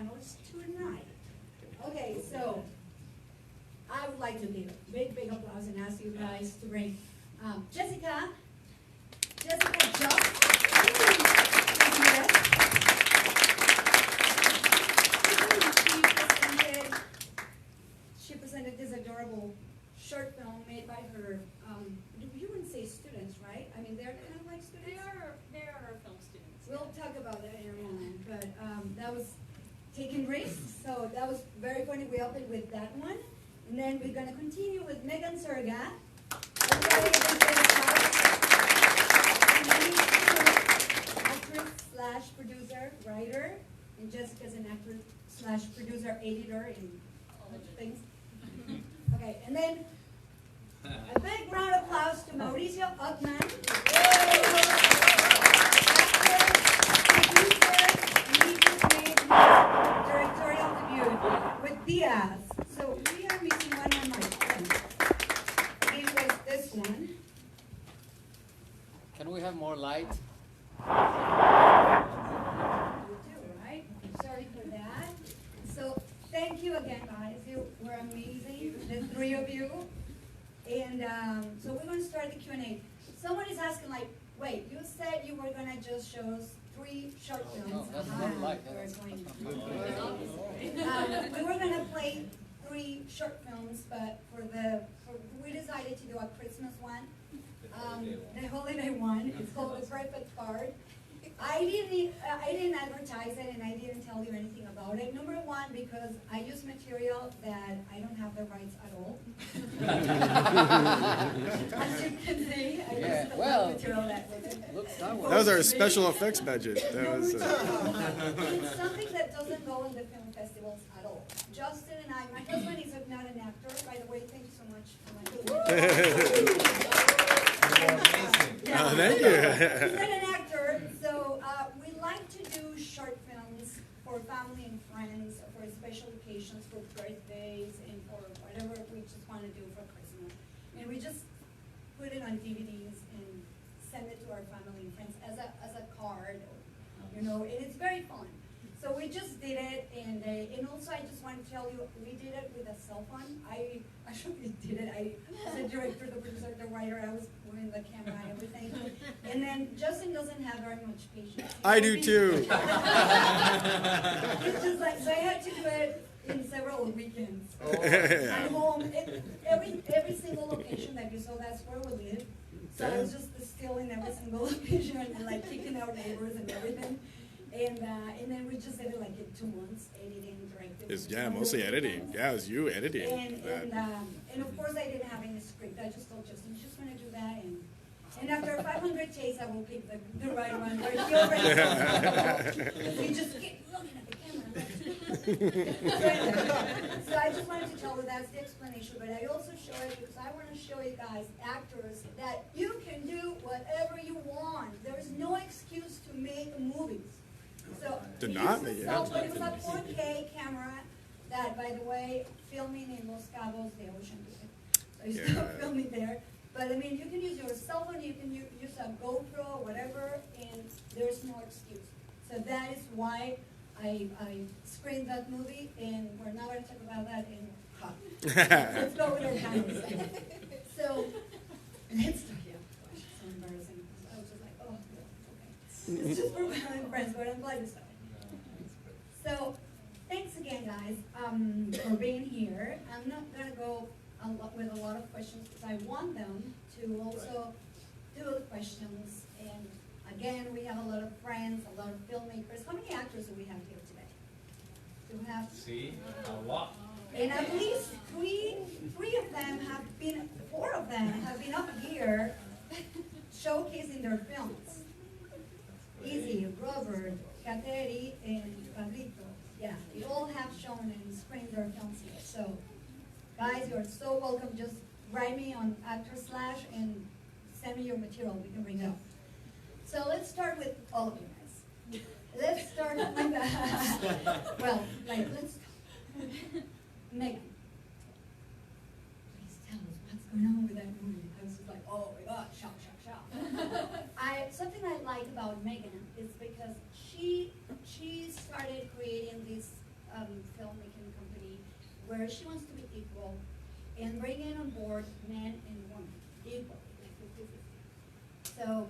panelists tonight. Okay, so I would like to give a big, big applause and ask you guys to bring Jessica Jones. She presented this adorable short film made by her, you wouldn't say students, right? I mean, they're kind of like students? They are our film students. We'll talk about that in a moment, but that was taking risks, so that was very funny. We opened with that one, and then we're going to continue with Megan Zerga. Actress slash producer, writer, and Jessica's an actor slash producer, editor, and all those things. Okay, and then a big round of applause to Mauricio Ochmann. Directorial debut with Díaz. So we are missing one on my phone. It was this one. Can we have more light? You do, right? Sorry for that. So thank you again, guys. You were amazing, the three of you. And so we're going to start the Q&A. Someone is asking, like, wait, you said you were going to just show us 3 short films. No, that's not light. We were going to play 3 short films, but we decided to do a Christmas one, the holiday one. It's called The Perfect Card. I didn't advertise it, and I didn't tell you anything about it. Number one, because I use material that I don't have the rights at all. As you can see, I use the material that looks that way. That was our special effects budget. That was. It's something that doesn't go in the film festivals at all. Justin and I, my husband is not an actor, by the way. Thank you so much for my Oh, thank you. He's not an actor, so we like to do short films for family and friends, for special occasions, for birthdays, and for whatever we just want to do for Christmas. And we just put it on DVDs and send it to our family and friends as a card, and it's very fun. So we just did it, and also I just want to tell you, we did it with a cell phone. I actually did it. I was the director, the producer, the writer. I was moving the camera and everything. And then Justin doesn't have very much patience. I do too. It's just like, so I had to do it in several weekends. At home, every single location that you saw, that's where we live. So I was just stealing every single location and like kicking out neighbors and everything. And then we just did it like in 2 months, editing, directing. Mostly editing. Yeah, it was you editing. And of course I didn't have any script. I just told Justin, just going to do that. And after 500 takes, I will pick the right one. Where he already knows. He just keep looking at the camera. So I just wanted to tell you that's the explanation. But I also show it because I want to show you guys, actors, that you can do whatever you want. There is no excuse to make movies. So Did it not was make it. a 4K camera that, by the way, filming in Los Cabos, the ocean. So you still filming there. But I mean, you can use your cell phone, you can use a GoPro, whatever, and there's no excuse. So that is why I screened that movie, and we're not going to talk about that in let's go with our panels. So let's start. Yeah, gosh, it's so embarrassing. I was just like, oh, okay. It's just for my friends, but I'm glad to start. So thanks again, guys, for being here. I'm not going to go with a lot of questions because I want them to also do the questions. And again, we have a lot of friends, a lot of filmmakers. How many actors do we have here today? Do we have? See, a lot. And at least three of them have been, 4 of them have been up here showcasing their films. Izzy, Robert, Kateri, and Pablito. Yeah, they all have shown and screened their films here. So, guys, you're so welcome. Just write me on Actor Slash and send me your material. We can bring it up. So let's start with all of you guys. Let's start with, let's Megan. Please tell us what's going on with that movie. I was just like, oh my God, shock. Something I like about Megan is because she started creating these where she wants to be equal and bringing on board men and women equally, like 50-50. So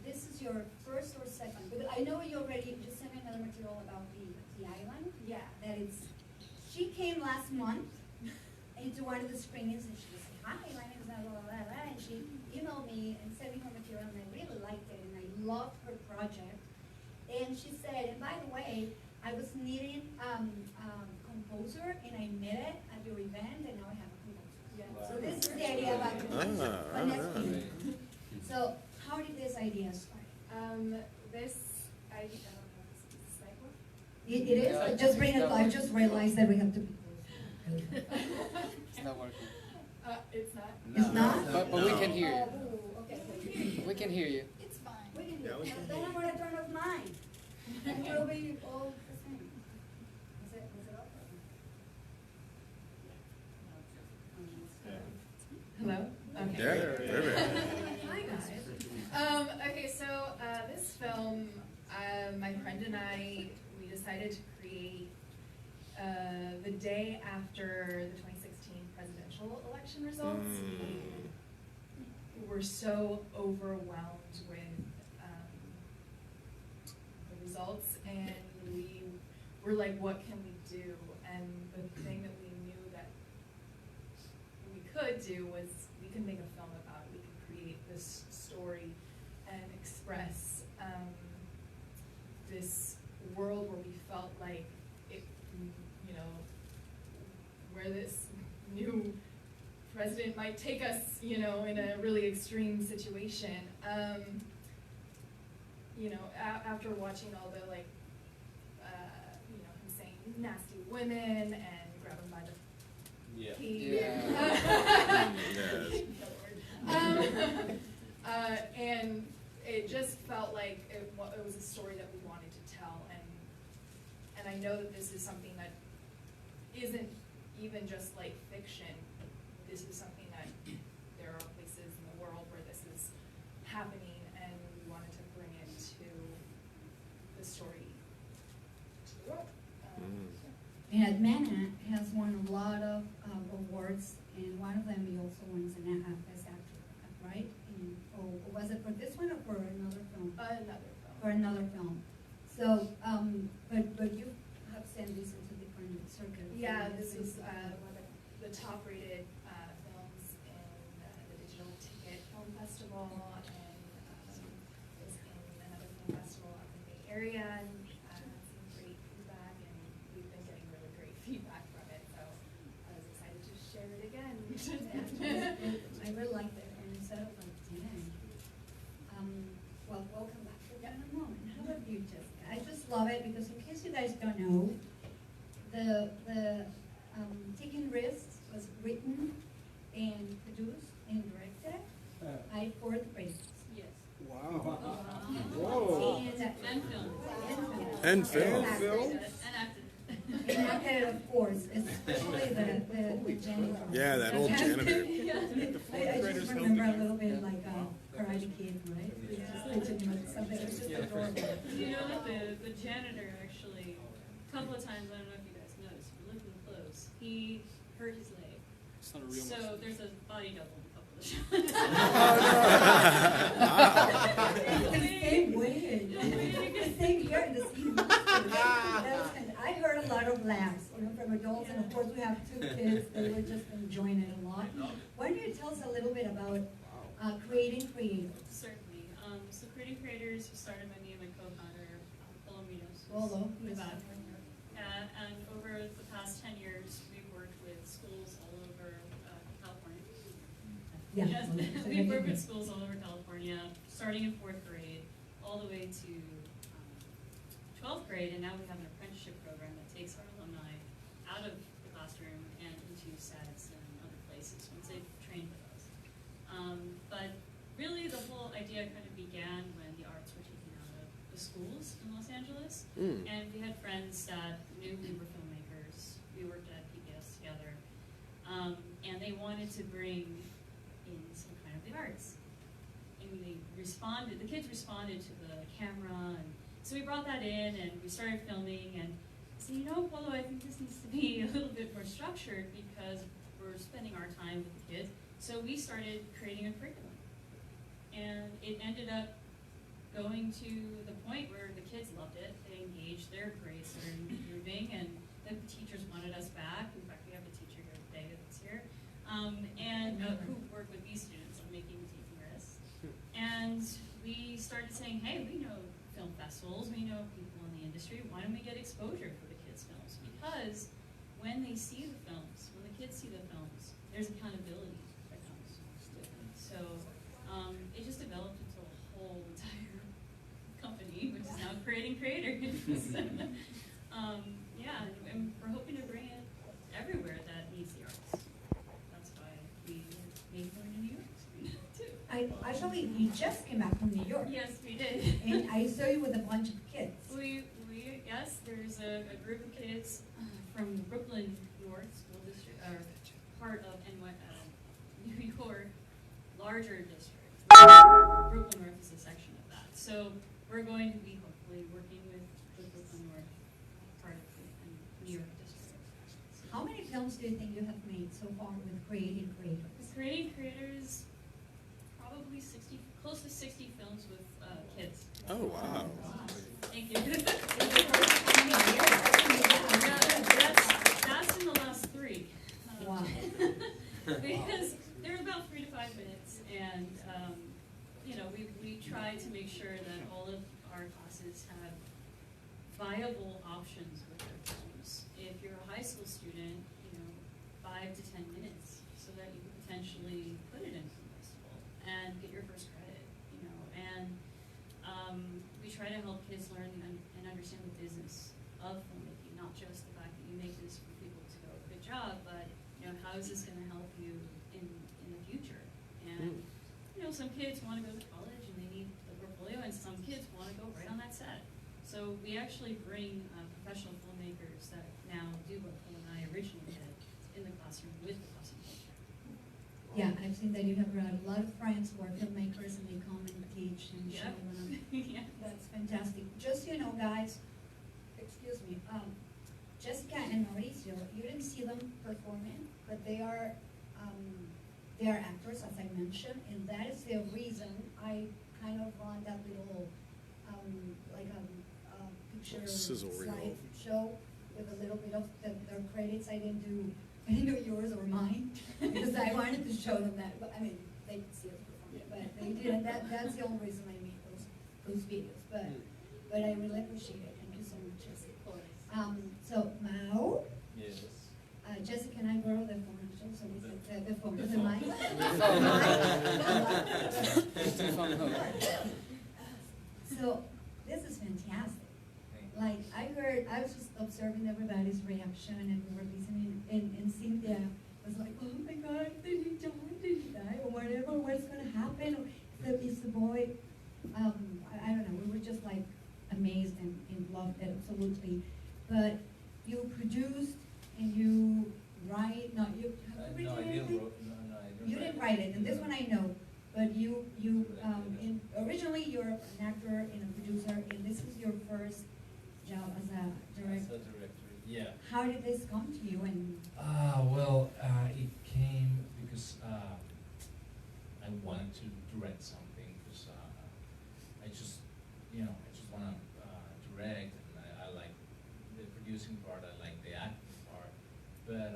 this is your first or second, because I know you sent me another material about the island. Yeah. That she came last month into one of the screenings and she was like, hi, my name is blah, blah, blah, blah, and she emailed me and sent me her material and I really liked it and I loved her project. And she said, and by the way, I was needing a composer and I met it at your event and now I have a composer. Yeah. So this is the idea about composer. But next ah. week. So how did this idea start? This, I don't know if this is like what? It is, Yeah, just bring it, it's I just realized that we have to be. It's not working. It's not. It's not? But we can hear you. Oh, okay. We can hear you. It's fine. We can do Yeah, we it. can Then hear I'm gonna turn off mine. And we'll be all the same. Is it off? Hello? Okay. Yeah, perfect. Hi guys. Okay, so this film, my friend and I, we decided to create the day after the 2016 presidential election results. We were so overwhelmed with the results, and we were like, what can we do? And the thing that we knew that we could do was we could make a film about it. We could create this story and express this world where we felt like it, you know, where this new president might take us, you know, in a really extreme situation. You know, after watching all the like, you know, him saying nasty women and grab them by the Yeah. feet. Yes. And it just felt like it was a story that we wanted to tell, and I know that this is something that isn't even just like fiction. This is something that there are places in the world where this is happening, and we wanted to bring it to the story to the world. And Admana has won a lot of awards, and one of them he also wins an Best Actor, right? Or was it for this one or for another film? Another film. For another film. So, but you have sent these into different circuits. Yeah, this was one of the top-rated films in the Digital Ticket Film Festival, and was in another film festival out in the Bay Area, and some great feedback, and we've been getting really great feedback from it, so I was excited to share it again. I really liked it, and instead of like 10, well, we'll come back to that in a moment. How about you, Jessica? I just love it because in case you guys don't know, the Taking Risks was written and produced and directed by fourth graders. Yes. Wow. Whoa. And film. And film. And acted. And acted, of course, especially the janitor. Yeah, that old janitor. I just remember a little bit like Karate Kid, right? Just teaching him something, it was just adorable. You know that the janitor actually, a couple of times, I don't know if you guys noticed, if you look close, he hurt his leg. It's not a real So there's a body double in a couple of shots. The same way. The same here in the scene. I heard a lot of laughs, you know, from adults, and of course we have 2 kids. They were just enjoying it a lot. Why don't you tell us a little bit about creating creators? Certainly. So Creating Creators was started by me and my co-founder, Palominos. Lolo, With yes. that. And over the past 10 years, we've worked with schools all over California. Yeah. Yes, we've worked with schools all over California, starting in 4th grade, all the way to 12th grade, and now we have an apprenticeship program that takes our alumni out of the classroom and into SADS and other places once they've trained with us. But really the whole idea kind of began when the arts were taken out of the schools in Los Angeles, and we had friends that knew we were filmmakers. We worked at PBS together, and they wanted to bring in some kind of the arts. And they responded, the kids responded to the camera, and so we brought that in and we started filming, and I said, you know, Polo, I think this needs to be a little bit more structured because we're spending our time with the kids. So we started creating a curriculum. And it ended up going to the point where the kids loved it. They engaged, their grades are improving, and the teachers wanted us back. In fact, we have a teacher here today that's here, who worked with these students on making and taking risks. And we started saying, hey, we know film festivals, we know people in the industry, why don't we get exposure for the kids' films? Because when they see the films, when the kids see the films, there's accountability that comes with it. So it just developed into a whole entire company, which is now creating creators. Yeah, and we're hoping to bring it everywhere that needs the arts. That's why we made one in New York too. Actually, you just came back from New York. Yes, we did. And I saw you with a bunch of kids. Yes, there's a group of kids from the Brooklyn North School District, or part of New York, larger district. Brooklyn North is a section of that. So we're going to be hopefully working with the Brooklyn North part of the New York district. How many films do you think you have made so far with creating creators? With creating creators, probably 60, close to 60 films with kids. Oh, wow. Thank you. That's in the last 3. Wow. Because they're about 3 to 5 minutes, and we try to make sure that all of our classes have viable options with their films. If you're a high school student, 5 to 10 minutes, so that you can potentially put it in a film festival and get your first credit. We try to help kids learn and understand the business of filmmaking, not just the fact that you make this for people to go, good job, but how is this going to help you in the future? And some kids want to go to college and they need the portfolio, and some kids want to go right on that set. So we actually bring professional filmmakers that now do what Phil and I originally did in the classroom with the classroom culture. Yeah, I've seen that you have brought a lot of friends who are filmmakers and they come and teach and show them. Yeah. That's fantastic. Just so you know, guys, excuse me, Jessica and Mauricio, you didn't see them performing, but they are actors, as I mentioned, and that is the reason I kind of run that little, picture Sizzle reel. slide show with a little bit of their credits. I didn't do yours or mine because I wanted to show them that. But, I mean, they could see us performing, but they didn't. That's the only reason I made those videos. But I really appreciate it. Thank you so much, Jessica. So Mao. Yes. Jessica and I borrowed the phone, so we said the phone, the mic. So this is fantastic. Like I was just observing everybody's reaction, and we were listening, and Cynthia was like, "Oh my God, did he die, or whatever? What's gonna happen? Or is the boy?" I don't know. We were just like amazed and loved it absolutely. But you produced and you write. No, you. No, I didn't. You didn't write it, and this one I know. But originally you're an actor and a producer, and this is your first job as a director. As a director, yeah. How did this come to you? And It came because I wanted to direct something because I just want to direct, and I like the producing part, I like the acting part, but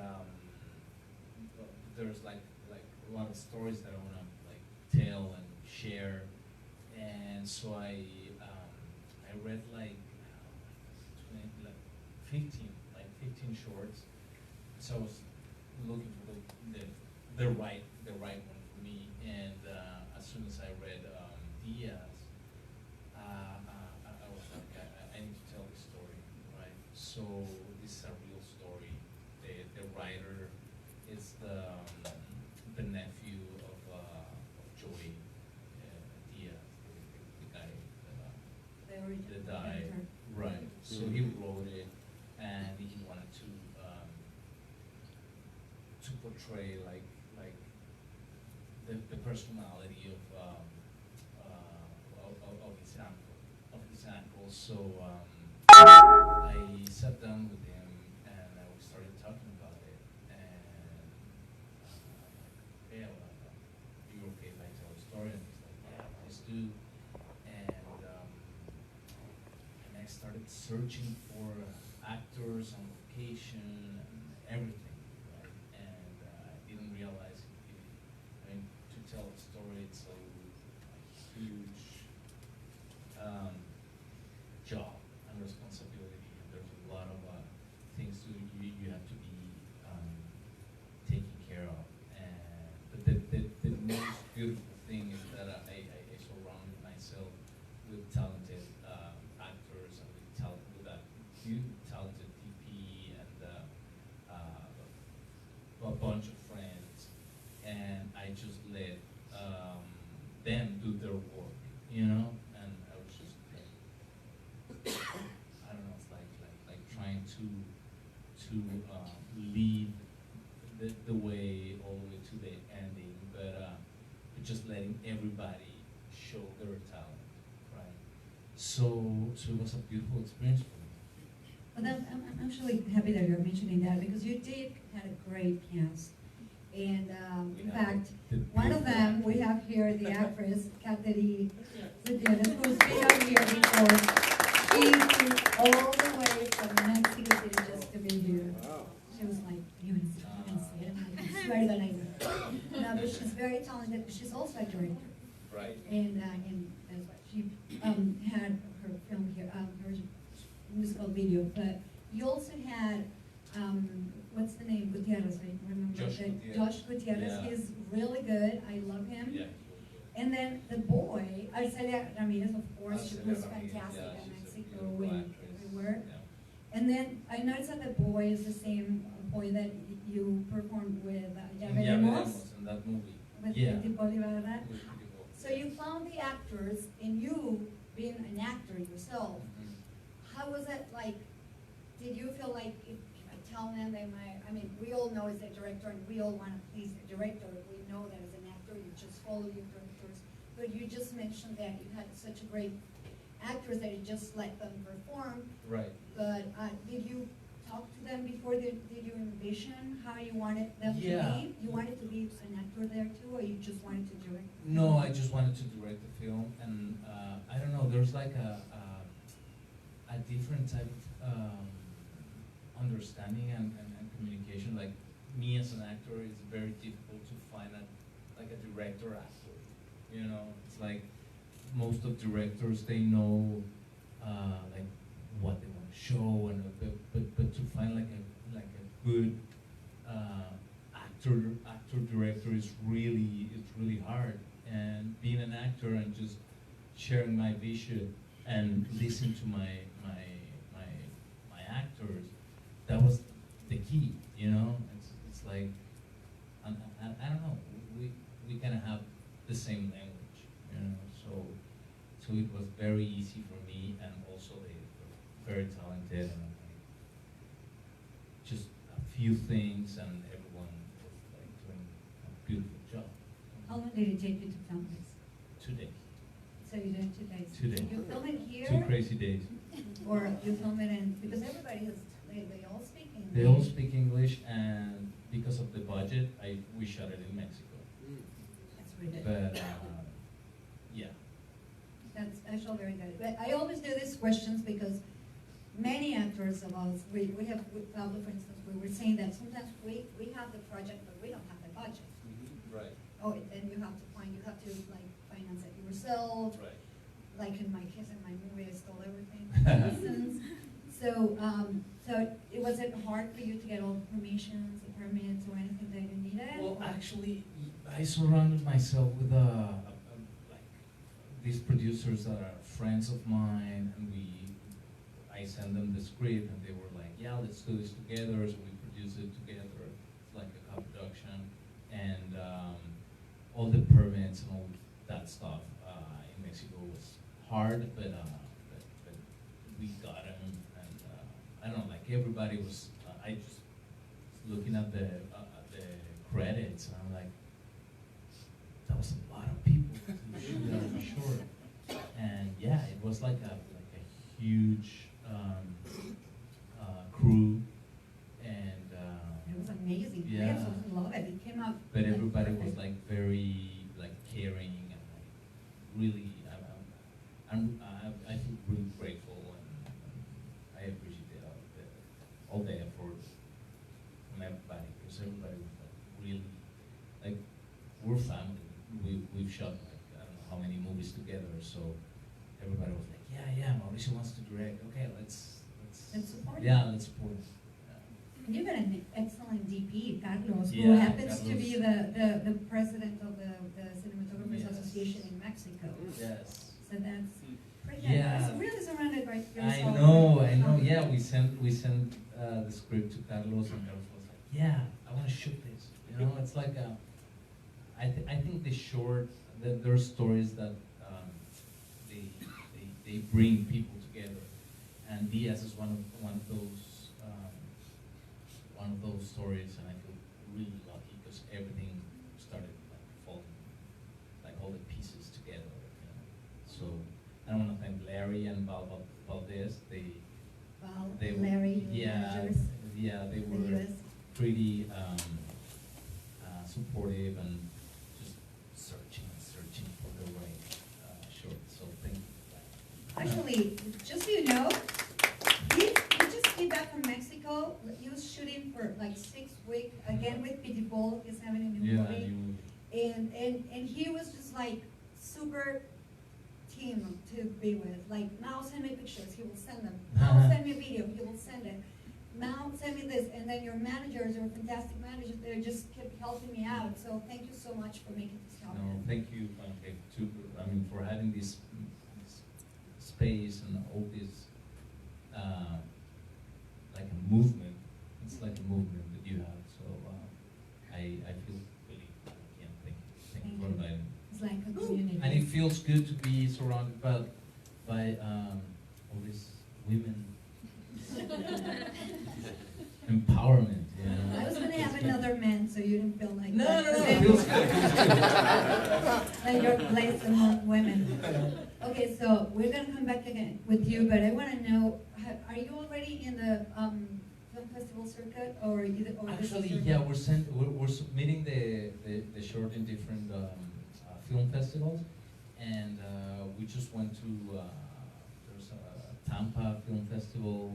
there's like a lot of stories that I want to like tell and share, and so I read like 15 shorts. So I was looking for the right one for me, and as soon as I read Díaz, I was like, I need to tell the story, right? So this is a real story. The writer is the nephew of Joey Díaz, the guy that died. Right. So he wrote it, and he wanted to portray like the personality of his uncle. So I sat down with him, and we started talking searching for actors on location and everything, right? And I didn't realize to tell a story, it's a huge job and responsibility. And there's a lot of things you have to be taken care of. And but the most beautiful thing is that I surrounded myself with talented actors and with a huge talented DP and a bunch of friends, and I just let them do their work, you know, and I was just I don't know, it's like trying to lead the way all the way to the ending, but just letting everybody show their talent, right? So it was a beautiful experience for me. Well, I'm actually happy that you're mentioning that, because you did had a great cast. And in fact, one of them, we have here the actress, Kateri Gutierrez, who's been out here before. She flew all the way from Mexico City just to be here. She was like, you can see it. I swear that I know. No, but she's very talented. She's also a director. Right. And that's what she had her film here, her musical video. But you also had, what's the name? Gutierrez, I remember. Josh that. Gutierrez. Josh Gutierrez. Yeah. He's really good. I love him. Yeah. And then the boy, Arcelia Ramirez, of course, she Arcelia was Ramirez, fantastic yeah, in she's a Mexico beautiful and actress. everywhere. Yeah. And then I noticed that the boy is the same boy that you performed with Yeah, Veremos, in that movie. with Yeah. Petit Bolivar. It was beautiful. So you found the actors, and you, being an actor yourself, Mhm. how was it like? Did you feel like if I tell them they might, I mean, we all know as a director, and we all want to please the director. We know that as an actor, you just follow your directors. But you just mentioned that you had such a great actors that you just let them perform. Right. But did you talk to them before? Did you envision how you wanted them Yeah. to be? You wanted to be an actor there too, or you just wanted to direct? No, I just wanted to direct the film, and I don't know. There's like a different type of understanding and communication. Like me as an actor, it's very difficult to find a director actor. You know, it's like most of directors, they know like what they want to show, and but to find like a good actor director is really hard. And being an actor and just sharing my vision and listening to my actors, that was the key. You know, it's like I don't know. We kind of have the same language. You know, so it was very easy for me, and also they were very talented, and just a few things, and everyone was like doing a beautiful job. How long did it take you to film this? 2 days. So you did 2 days. 2 days. You film it here? 2 crazy days. Or you film it in, because everybody has, they all speak English. They all speak English, and because of the budget, we shot it in Mexico. That's ridiculous. But yeah. That's actually very good. But I always do these questions because many actors of us, we have, with Pablo, for instance, we were saying that sometimes we have the project, but we don't have the budget. Right. Oh, and then you have to like finance it yourself. Right. Like in my case, in my movie, I stole everything. For instance. So it was it hard for you to get all the permissions, the permits, or anything that you needed? Well, or? actually, I surrounded myself with like these producers that are friends of mine, and I sent them the script, and they were like, "Yeah, let's do this together." So we produced it together. It's like a co-production, and all the permits and all that stuff in Mexico was hard, but we got them, and I don't know, like everybody was. I just looking at the credits, and I'm like, that was a lot of people to shoot that short. And yeah, it was like a huge crew, and It was amazing. Yeah. I absolutely love it. It came out. but everybody was like very like caring, and like really, I feel really grateful, and all the effort from everybody, because everybody was like really, like, we're family. We've shot like, I don't know how many movies together, so everybody was like, yeah, Mauricio wants to direct. Okay, let's support him. yeah, let's support him. You got an excellent DP, Carlos, who Yeah, happens to be Carlos. the president of the Cinematographers Yes. Association in Mexico. Yes. So that's pretty Yeah. nice. Really surrounded by I yourself. know. Yeah, we sent the script to Carlos, and Carlos was like, "Yeah, I want to shoot this." You know, it's like I think the short, there are stories that they bring people together, and Díaz is one of those stories, and I feel really lucky because everything started like falling, like all the pieces together. You know? So I want to thank Larry and Valdez. They were- Larry, yeah, managers, yeah, they the were US. pretty supportive and just searching for the right short. So thank you for that. Actually, just so you know, he just came back from Mexico. He was shooting for like 6 weeks, again with Pitbull. He's having a new movie. And he was just like super team to be with. Like, now send me pictures, he will send them. Now send me a video, he will send it. Now send me this. And then your managers, your fantastic managers, they just kept helping me out. So thank you so much for making this No, happen. thank you, Vange, for having this space and all this, like a movement. It's like a movement that you have. So I feel really lucky, and thank you for inviting me. It's like a community. And it feels good to be surrounded by all these women. Empowerment, you know. I was gonna have another man, so you didn't feel like No, that. it feels good. Like your place among women. Okay, so we're gonna come back again with you, but I wanna know, are you already in the film festival circuit, or this is Actually, your- yeah, we're submitting the short in different film festivals, and we just went to there's a Tampa Film Festival.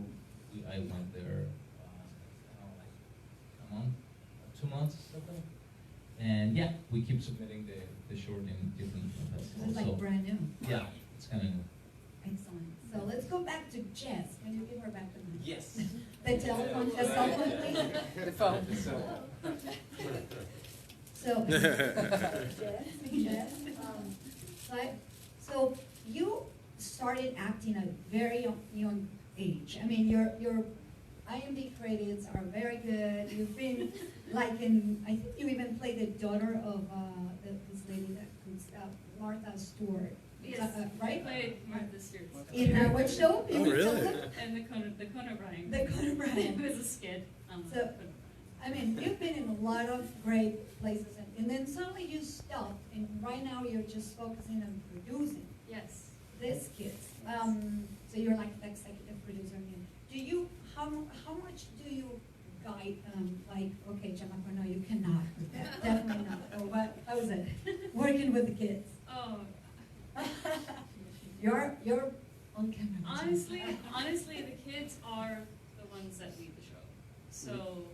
I went there like a month, 2 months ago, and yeah, we keep submitting the short in different film This festivals. is like So brand new. yeah, it's kind of new. Excellent. So let's go back to Jess. Can you give her back the mic? Yes. The telephone, the cell phone, please. The phone. So, Jess, so you started acting at a very young age. I mean, your IMDb credits are very good. You've been like in, I think you even played the daughter of this lady that Martha Stewart. Yes, Right? I played Martha Stewart. In what show? Oh, really? And the Conan O'Brien. The Conan O'Brien. It was a skit. So- Conan O'Brien. I mean, you've been in a lot of great places, and then suddenly you stopped, and right now you're just focusing on producing Yes. this kids. So you're like the executive producer. And how much do you guide, like, okay, Chamaco, no, you cannot, definitely not, or what, how is it, working with the kids? Oh, You're on camera. honestly, the kids are the ones that lead the show. So,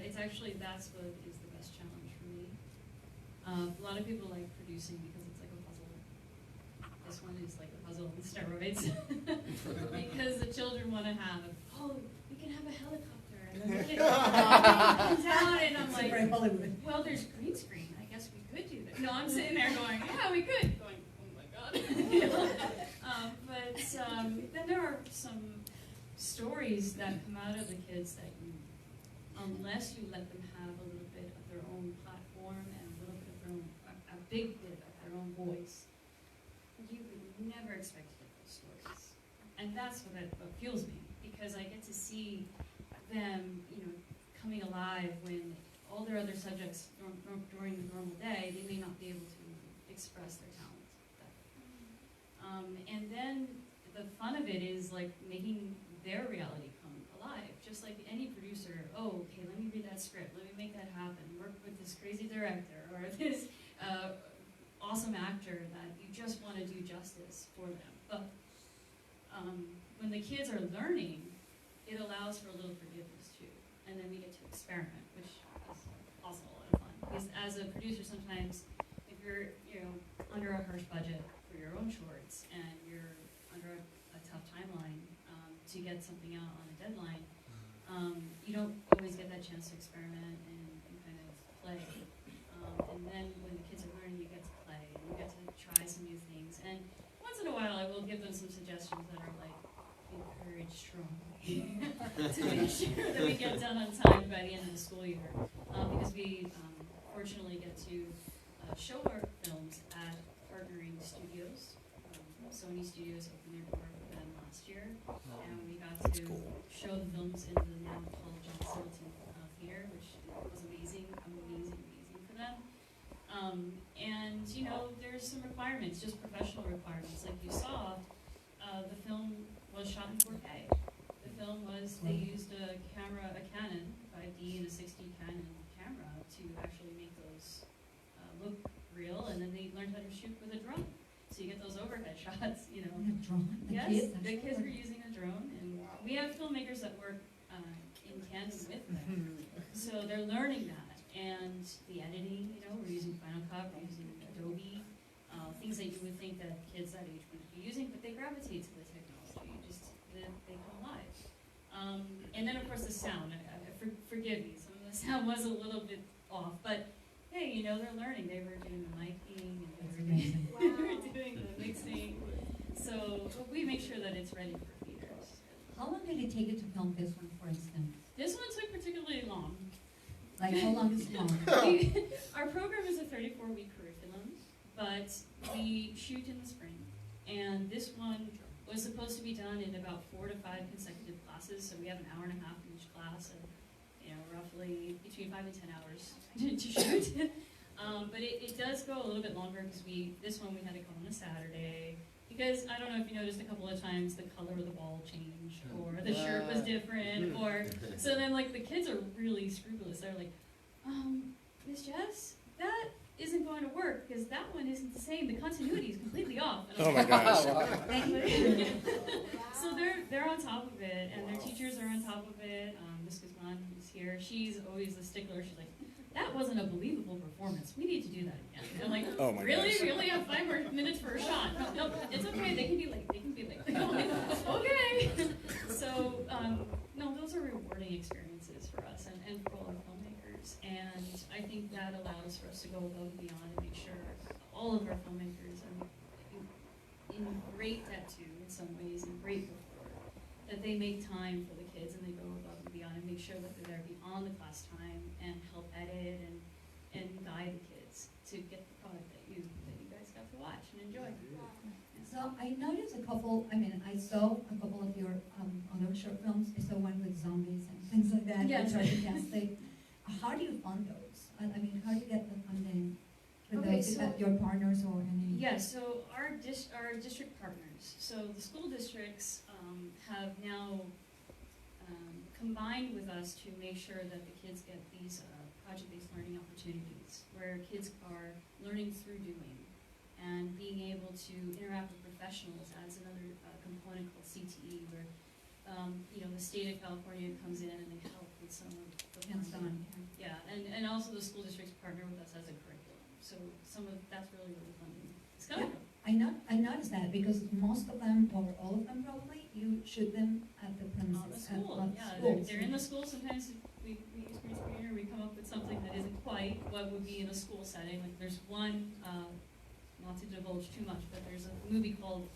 it's actually, that's what is the best challenge for me. A lot of people like producing because it's like a puzzle. This one is like a puzzle on steroids. Because the children want to have, we can have a helicopter, and then we can come down, and I'm Super like, Hollywood. well, there's green screen, I guess we could do that. No, I'm sitting there going, yeah, we could, going, oh my God. Then there are some stories that come out of the kids that you, unless you let them have a little bit of their own platform and a little bit of their own, a big bit of their own voice, you would never expect to get those stories. And that's what fuels me, because I get to see them, coming alive when all their other subjects during the normal day, they may not be able to express their talent. And then the fun of it is like making their reality come alive. Just like any producer, okay, let me read that script, let me make that happen, work with this crazy director or this awesome actor that you just want to do justice for them. But when the kids are learning, it allows experiment, which is also a lot of fun. Because as a producer, sometimes if you're, under a harsh budget for your own shorts and you're under a tough timeline to get something out on a deadline, you don't always get that chance to experiment and kind of play. And then when the kids are learning, you get to play and you get to try some new things. And once in a while, I will give them some suggestions that are like, encourage strongly to make sure that we get done on time by the end of the school year. Because we fortunately get to show our films at partnering studios. Sony Studios opened their door for them last year, and we got to show the films in the now called John Singleton Theater, which was amazing for them. And there's some requirements, just professional requirements. Like you saw, the film was shot in 4K. The film was, they used a Canon 5D and a 6D Canon camera to actually make those look real, and then they learned how to shoot with a drone. So you get those overhead shots, A drone? Yes, the kids were using a drone, and we have filmmakers that work in tandem with them. So they're learning that, and the editing, we're using Final Cut, we're using Adobe, things that you would think that kids that age wouldn't be using, but they gravitate to the technology, they come alive. And then of course the sound, forgive me, some of the sound was a little bit off, but hey, they're learning. They were doing the miking, and they were doing the mixing. So we make sure that it's ready for theaters. How long did it take you to film this one, for instance? This one took particularly long. Like, how long is it long? Our program is a 34-week curriculum, but we shoot in the spring. And this one was supposed to be done in about 4 to 5 consecutive classes. So we have an hour and a half in each class, and roughly between 5 and 10 hours to shoot. But it does go a little bit longer because this one we had to come on a Saturday. Because I don't know if you noticed a couple of times the color of the ball changed, or the shirt was different, or so then like the kids are really scrupulous. They're like, Miss Jess, that isn't going to work because that one isn't the same. The continuity is completely off. And Oh my gosh. So they're on top of it, and their teachers are on top of it. Miss Guzman is here. She's always the stickler. She's like, that wasn't a believable performance. We need to do that again. And I'm like, Oh my really? gosh. We only have 5 more minutes for a shot. No, it's okay. They can be late. They can be late. Okay. So, no, those are rewarding experiences for us and for all our filmmakers. And I think that allows for us to go above and beyond and make sure all of our filmmakers are in great debt to, in some ways, and grateful for, that they make time for the kids and they go above and beyond and make sure that they're there beyond the class time and help edit and guide the kids to get the product that you guys got to watch and enjoy. So I noticed I saw a couple of your other short films. I saw one with zombies and things like that, Yes. which are fantastic. How do you fund those? How do you get the funding for Okay, those? Is so- that your partners or any? Yes, so our district partners, so the school districts have now combined with us to make sure that the kids get these project-based learning opportunities, where kids are learning through doing and being able to interact with professionals adds another component called CTE, where the state of California comes in and they help with some of the Hands-on. Yeah, and also the school districts partner with us as a curriculum. So that's really where the funding is coming from. I noticed that because most of them, or all of them probably, you shoot them at the premises. On the school, at yeah, schools. they're in the school. Sometimes we use green screen, or we come up with something that isn't quite what would be in a school setting. Like there's one, not to divulge too much, but there's a movie called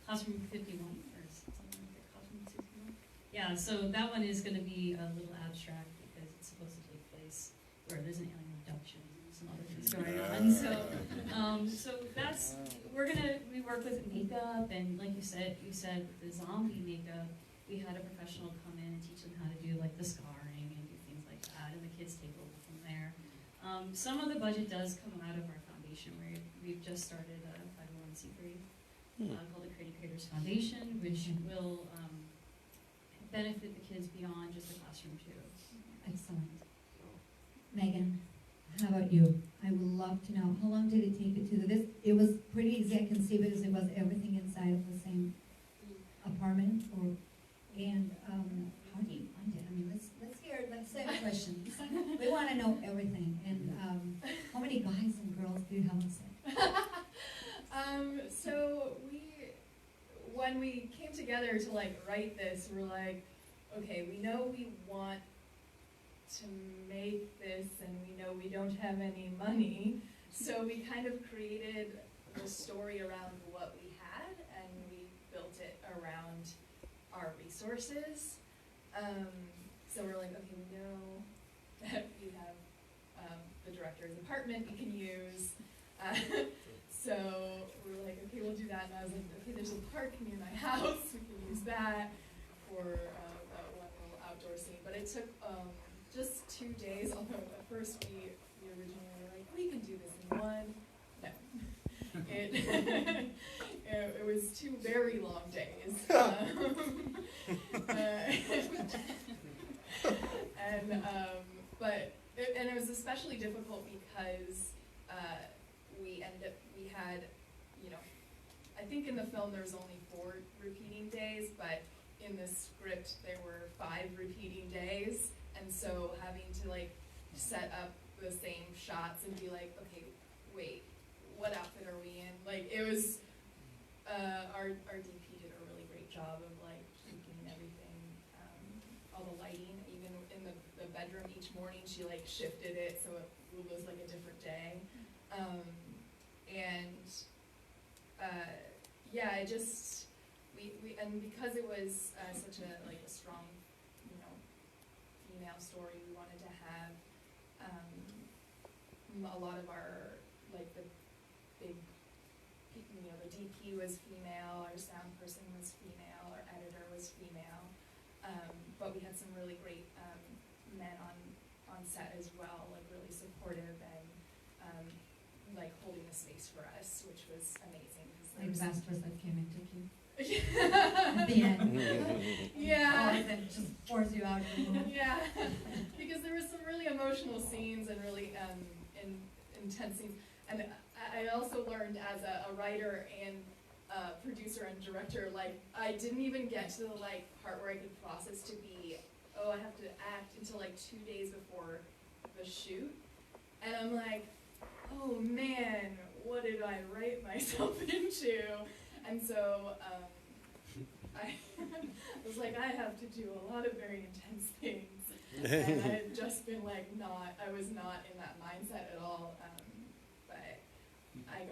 Classroom 51, or something like that, Classroom 61. Yeah, so that one is going to be a little abstract because it's supposed to take place where there's an alien abduction and some other things going on. So that's, we work with makeup, and like you said with the zombie makeup, we had a professional come in and teach them how to do like the scarring and do things like that, and the kids take over from there. Some of the budget does come out of our foundation, where we've just started a 501c3 called the Creative Creators Foundation, which will benefit the kids beyond just the classroom too. Excellent. Megan, how about you? I would love to know, how long did it take you to do this? It was pretty easy, I can see, because it was everything inside of the same apartment, and how do you find it? I mean, let's hear, let's say the questions. to know everything. And how many guys and girls do you have on set? So when we came together to like write this, we're like, okay, we know we want to make this and we know we don't have any money. So we kind of created the story around what we had and we built it around our resources. So we're like, okay, we know that we have the director's apartment we can use. So we're like, okay, we'll do that. And I was like, okay, there's a park near my house. We can use that for that one little outdoor scene. But it took just 2 days, although at first we originally were like, we can do this in one. No. It was 2 very long days. And it was especially difficult because we had, you know, I think in the film there was only 4 repeating days, but in the script there were 5 repeating days, and so having to like set up the same shots and be like, okay, wait, what outfit are we in? Like it was, our DP did a really great job of like keeping everything, all the lighting, even in the bedroom each morning she like shifted it so it was like a different day. Yeah, it just, and because it was such a strong, you know, female story, we wanted to have a lot of our, like the big, you know, the DP was female, our sound person was female, our editor was female, but we had some really great men on set as well, like really supportive and like holding the space for us, which was amazing. The investors that came and took you Yeah. at the end. Yeah. Oh, and just force you out. Yeah, because there was some really emotional scenes and really intense scenes. And I also learned as a writer and producer and director, like I didn't even get to the like part where I could process to be, oh, I have to act until like 2 days before the shoot. And I'm like, oh man, what did I write myself into? And so I was like, I have to do a lot of very intense things. And I had just been like I was not in that mindset at all. But I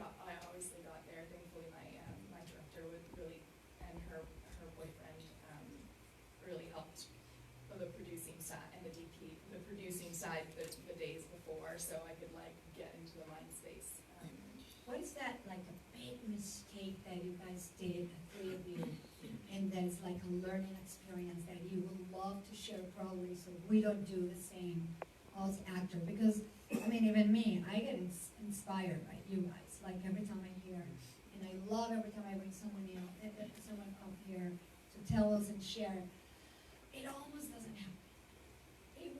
obviously got there. Thankfully my director would really, and her boyfriend really helped the producing side and the DP, the producing side the days before, so I could like get into the mind space. What is that, like a big mistake that you guys did, the 3 of you, and that is like a learning experience that you would love to share probably so we don't do the same as actor? Because, I mean, even me, I get inspired by you guys, like every time I hear, and I love every time I bring someone up here to tell us and share. It almost doesn't happen.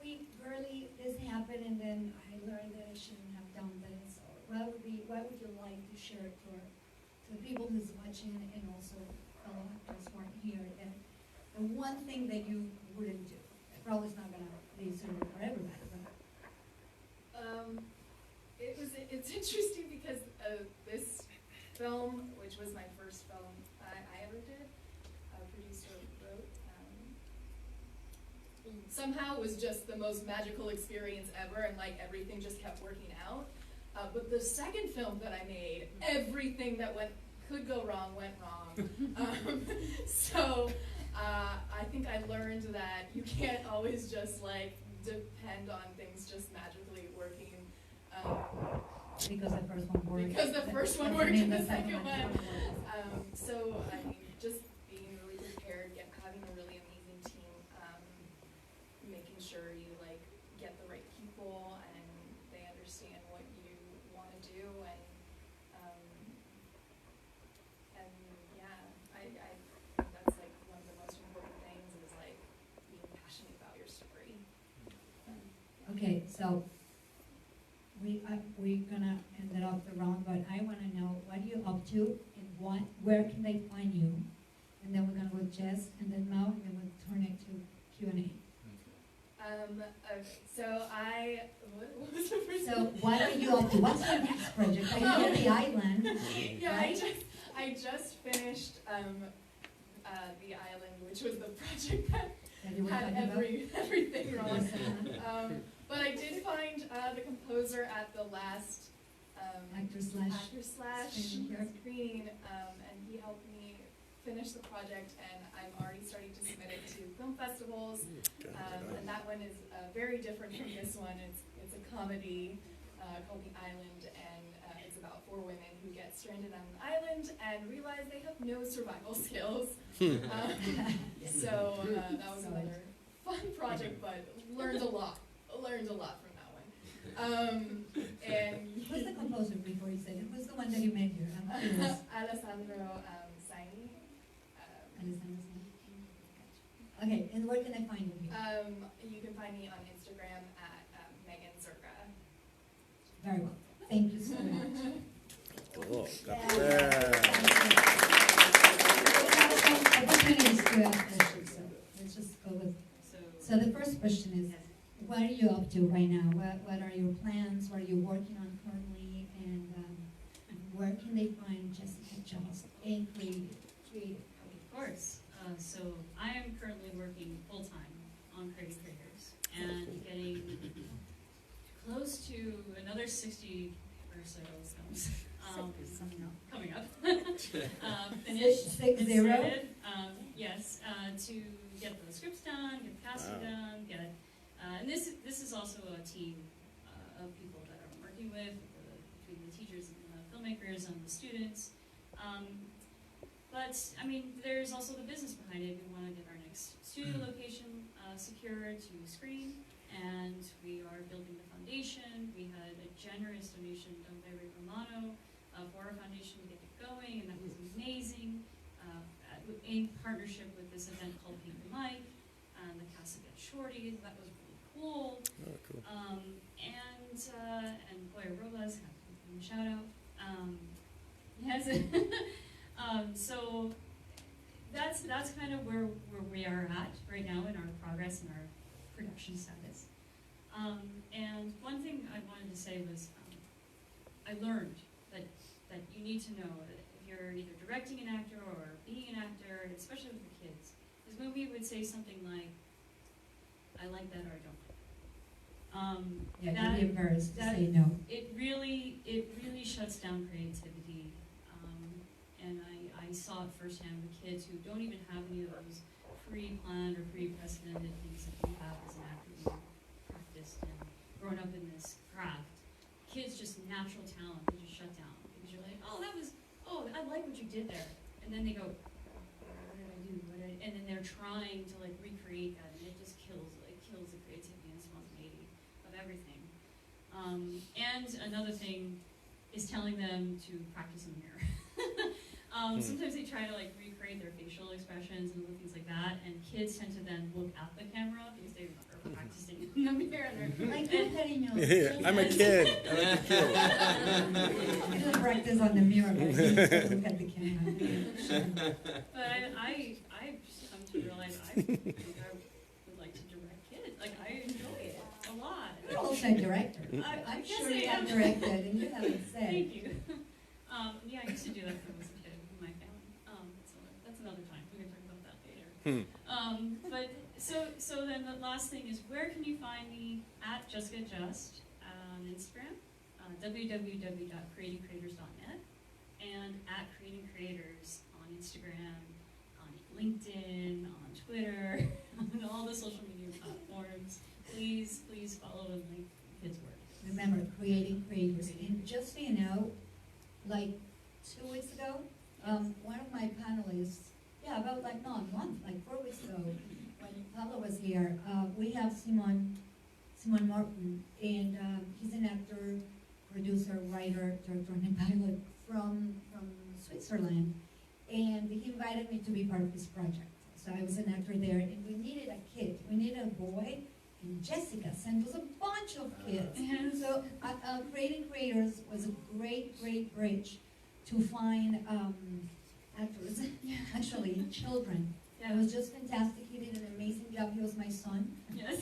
We barely, this happened, and then I learned that I shouldn't have done this. Or what would you like to share to the people who's watching and also fellow actors who aren't here? That the one thing that you wouldn't do. Probably it's not gonna be suitable for everybody, but It's interesting because this film, which was my first film I ever did, produced or wrote, somehow was just the most magical experience ever, and like everything just kept working out. But the second film that I made, everything that could go wrong went wrong. So I think I learned that you can't always just like depend on things just magically working. because the first one worked. Because the first one worked and the second one. So I mean, just being really prepared, having a really amazing team, making sure you like get the right people and they understand what you want to do, and yeah, I think that's like one of the most important things is like being passionate about your story. Okay, so we're gonna end it off the round, but I wanna know what are you up to and where can they find you? And then we're gonna go with Jess and then Mao, and then we'll turn it to Q&A. What was the first So what are you up to? What's your next project? I know the island, Yeah, right? I just finished the island, which was the project that That you were had talking about? everything wrong. Yes, uh-huh. But I did find the composer at the last Actor slash screening, screening here. and he helped me finish the project, and I'm already starting to submit it to film festivals. And that one is very different from this one. It's a comedy called The Island, and it's about 4 women who get stranded on an island and realize they have no survival skills. So that was another fun project, but learned a lot from that one. And Who's the composer before you say it? Who's the one that you met here? I'm curious. Alessandro Saini. Alessandro Saini. Okay, and where can I find you here? You can find me on Instagram at Megan Zerga. Very well. Thank you so much. Cool. Yeah. We have some opportunities to ask questions, so let's just go with. So the first question is, what are you up to right now? What are your plans? What are you working on currently? And where can they find Jessica Just and Creative? Of course. So I am currently working full-time on Creative Creators and getting close to another 60 or so films coming up. Finished, 60? started, yes, to get the scripts done, get the casting done, and this is also a team of people that I'm working with, between the teachers and the filmmakers and the students. But, I mean, there's also the business behind it. We want to get our next studio location secured to screen, and we are building the foundation. We had a generous donation done by Rick Romano for our foundation to get it going, and that was amazing, in partnership with this event called Paint the Mic, and the Casaget Shorties. That was really cool. Oh, cool. And Boyer Robles, have to give him a shout out. Yes. So that's kind of where we are at right now in our progress and our production status. And one thing I wanted to say was, I learned that you need to know that if you're either directing an actor or being an actor, especially with the kids, is when we would say something like, I like that or I don't like that. Yeah, That- you'd be embarrassed to that- say no. It really shuts down creativity, and I saw it firsthand with kids who don't even have any of those pre-planned or pre-precedented things that we have as an actor. We've practiced and grown up in this craft. Kids just natural talent, they just shut down because you're like, oh, I like what you did there, and then they go, what did I do? And then they're trying to like recreate that, and it just kills the creativity and spontaneity of everything. And another thing is telling them to practice in the mirror. Sometimes they try to like recreate their facial expressions and little things like that, and kids tend to then look at the camera because they are practicing in the mirror. And they're Like cariño. Yeah, I'm a kid. I'm a kid. I don't practice on the mirror, but I still look at the camera. But I've just come to realize I think I would like to direct kids. Like I enjoy it a lot. You're also a director. I guess Sure, I you have am. directed, and you haven't said. Thank you. Yeah, I used to do that when I was a kid with my family. So that's another time. We can talk about that later. But so then the last thing is, where can you find me? At Jessica Just on Instagram, www.creatingcreators.net, and at Creating Creators on Instagram, on LinkedIn, on Twitter, on all the social media platforms. Please follow and like kids' work. Remember, creating creators. And just so you know, like 2 weeks ago, one of my panelists, about like, no, a month, like 4 weeks ago, when Pablo was here, we have Simon Martin, and he's an actor, producer, writer, director, and pilot from Switzerland, and he invited me to be part of his project. So I was an actor there, and we needed a kid, we needed a boy, and Jessica sent us a bunch of kids. So Creating Creators was a great bridge to find actors, actually children. It was just fantastic. He did an amazing job. He was my son. Yes.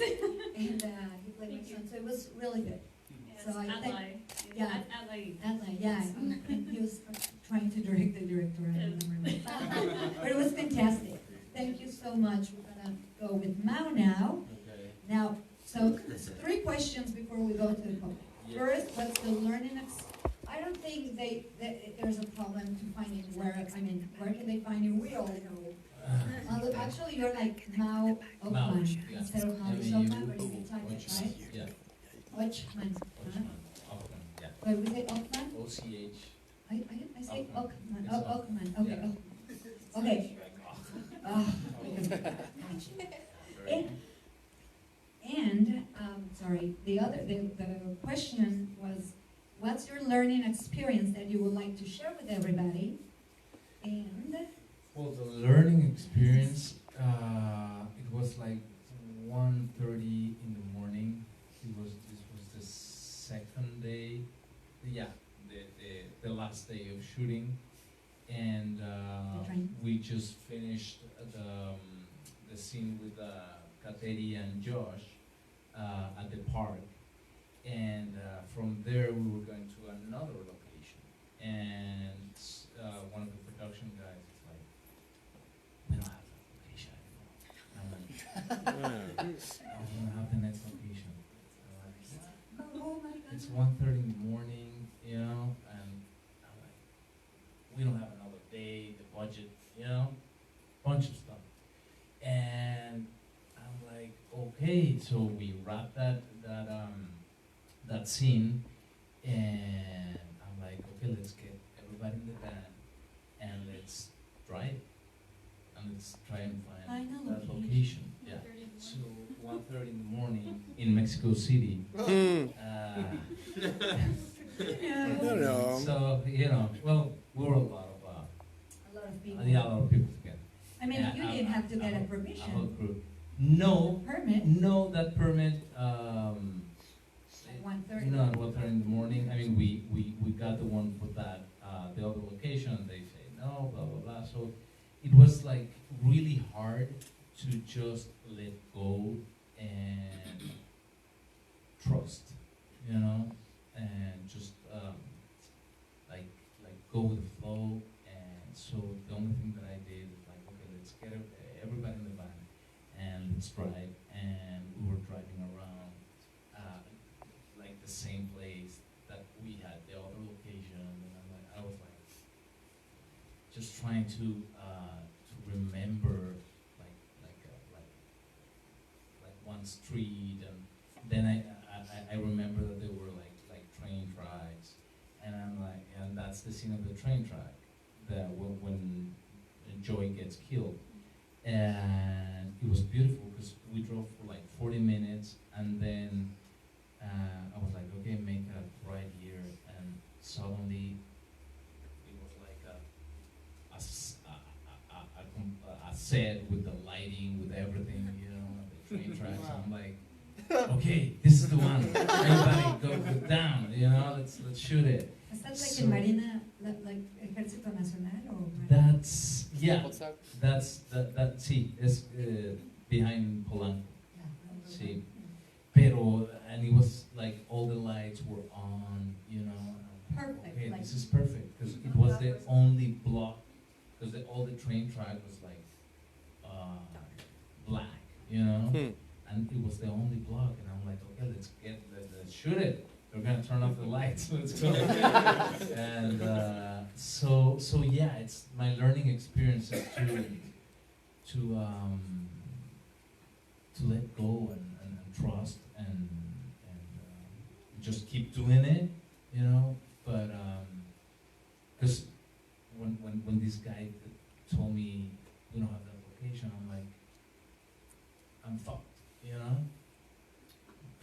and he played my Thank you. son, so it was really good. Yes, So I think- Adlai. yeah. Adlai. Adlai, yeah, and he was trying to direct the directorial, I don't remember. But it was fantastic. Thank you so much. We're gonna go with Mao now. Okay. Now, so 3 questions before we go to the public. Yeah. First, what's the learning I don't think there's a problem to finding where can they find you? We all know. Actually, you're like Mao Mao, Ochmann yeah. instead of Mauricio Ochmann, but you type it, right? Yeah. Ochmann. Huh? Ochmann, yeah. But we say Ochmann? OCH. I say Ochmann. Ochmann. It's Oh, Ochmann. Okay. Yeah. Oh. Okay. Oh. And sorry, the question was, what's your learning experience that you would like to share with everybody? And Well, the learning experience, it was like 1:30 in the morning. This was the second day, the last day of shooting, and The train. we just finished the scene with Kateri and Josh at the park, and from there we were going to another location, and one of the production guys is like, we don't have that location anymore. I'm like, we don't have the next location. oh my It's God. 1:30 in the morning, you know, and I'm like, we don't have another day, the budget, you know, bunch of stuff. And I'm like, okay, so we wrapped that scene, and I'm like, okay, let's get everybody in the van, and let's drive, and let's try and find Find a that location. location. Yeah. 1:30 in the So morning. 1:30 in the morning in Mexico City. No, no. So, you know, well, we were a lot A lot of people. of people together. I mean, Yeah, you didn't have to get a a whole permission, group. No, permit, no, that permit, at 1:30. no, at 1:30 in the morning. I mean, we got the one for that, the other location, and they say no, blah, blah, blah. So it was like really hard to just let go and trust, you know, and just like go with the flow. And so the only thing that I did is like, okay, let's get everybody in the van and let's drive. And we were driving around like the same place that we had the other location, and I was like just trying to remember like one street, and then I remember that there were like train tracks, and I'm like, and that's the scene of the train track, that when Joy gets killed, and it was beautiful because we drove for like 40 minutes, and then I was like, okay, make a right here, and suddenly it was like a set with the lighting, with everything, you know, the train tracks. I'm like, okay, this is the one. Everybody go down, you know, let's shoot it. Is that like So- in Marina, like Ejército Nacional or? That's, yeah, What's that? that see, it's behind Polanco. Yeah. Sí. Pero, and it was like all the lights were on, you know. And I'm like, Perfect, okay, like- this is perfect, because it was the only block, because all the train track was like black, you know. And it was the only block, and I'm like, okay, let's shoot it. We're gonna turn off the lights. Let's go. And so yeah, it's my learning experience is to let go and trust and just keep doing it, you know. But because when this guy told me we don't have that location, I'm like, I'm fucked, you know.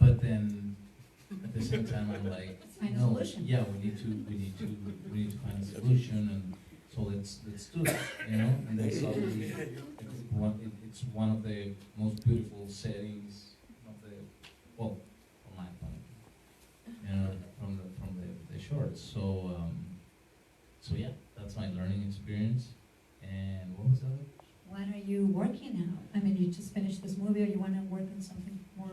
But then at the same time, I'm like, Find a no, solution. yeah, we need to find a solution, and so let's do it, you know. And then suddenly, it's one of the most beautiful settings of well, from my point, you know, from the shorts. So yeah, that's my learning experience. And what was the other? What are you working now? I mean, you just finished this movie, or you want to work on something more?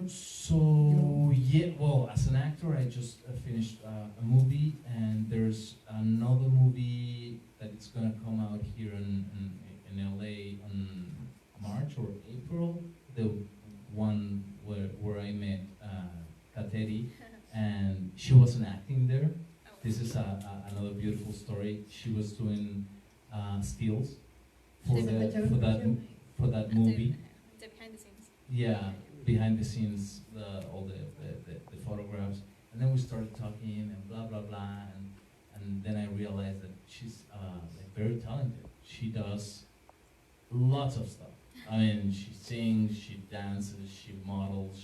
So yeah, well, as an actor, I just finished a movie, and there's another movie that it's gonna come out here in LA on March or April. The one where I met Kateri, and she wasn't acting there. This is another beautiful story. She was doing stills for that movie. The behind the scenes. Yeah, behind the scenes, all the photographs, and then we started talking and blah blah blah, and then I realized that she's like very talented. She does lots of stuff. I mean, she sings, she dances, she models,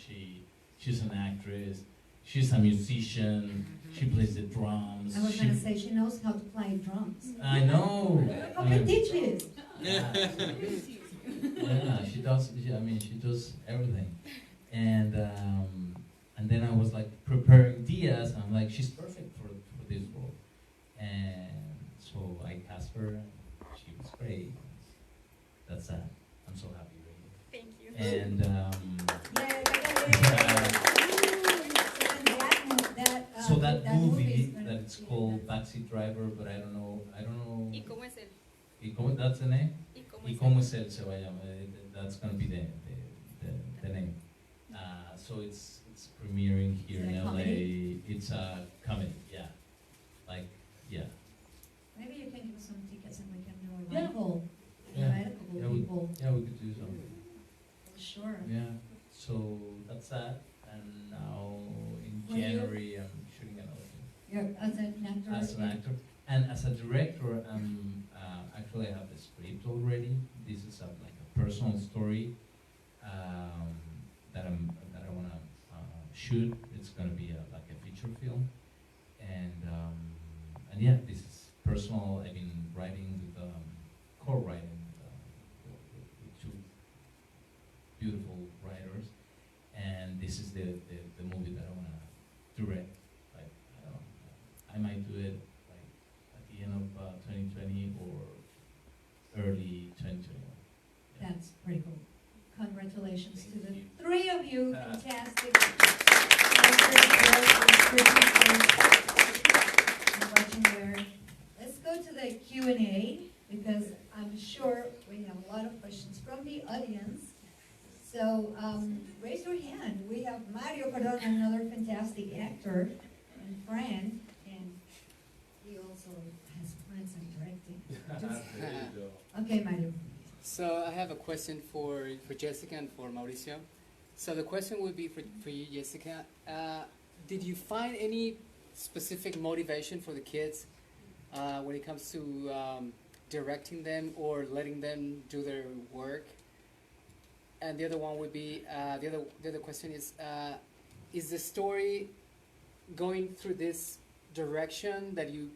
she's an actress, she's a musician, she plays the drums. I was gonna say, she knows how to play drums. I know. How can teach you? Yeah, she does. She does everything, and then I was like preparing Díaz. I'm like, she's perfect for this role, and so I cast her. And she was great. That's that. I'm so happy, really. Thank you. And so that movie that it's called Backseat Driver, but I don't know. ¿Y cómo es él? That's the name. ¿Y cómo Y es cómo él? es él se va a llamar. That's gonna be the name. So it's premiering here Is it in a LA. comedy? It's a comedy, yeah. Like, yeah. Maybe you can give us some tickets and we can do a Yeah. rifle. Yeah. Invite a couple Yeah, of people. we could do something. Sure. Yeah. So that's that. And now in Well, you- January I'm shooting another thing. You're, as an actor. As an actor. And as a director, actually I have the script already. This is like a personal story that I wanna shoot. It's gonna be like a feature film, and yeah, this is personal. I've been writing with co-writing with two beautiful writers, and this is the movie that I wanna direct. Like, I don't know, I might do it like at the end of 2020 or early 2021. Yeah. That's pretty cool. Congratulations to Thank the you. three of you. Ah. Fantastic. I'm watching there. Let's go to the Q&A because I'm sure we have a lot of questions from the audience. So raise your hand. We have Mario Corona, another fantastic actor and friend, and he also has plans on directing. Okay, Mario. So I have a question for Jessica and for Mauricio. So the question would be for you, Jessica. Did you find any specific motivation for the kids when it comes to directing them or letting them do their work? And the other one would be the other question is the story going through this direction that you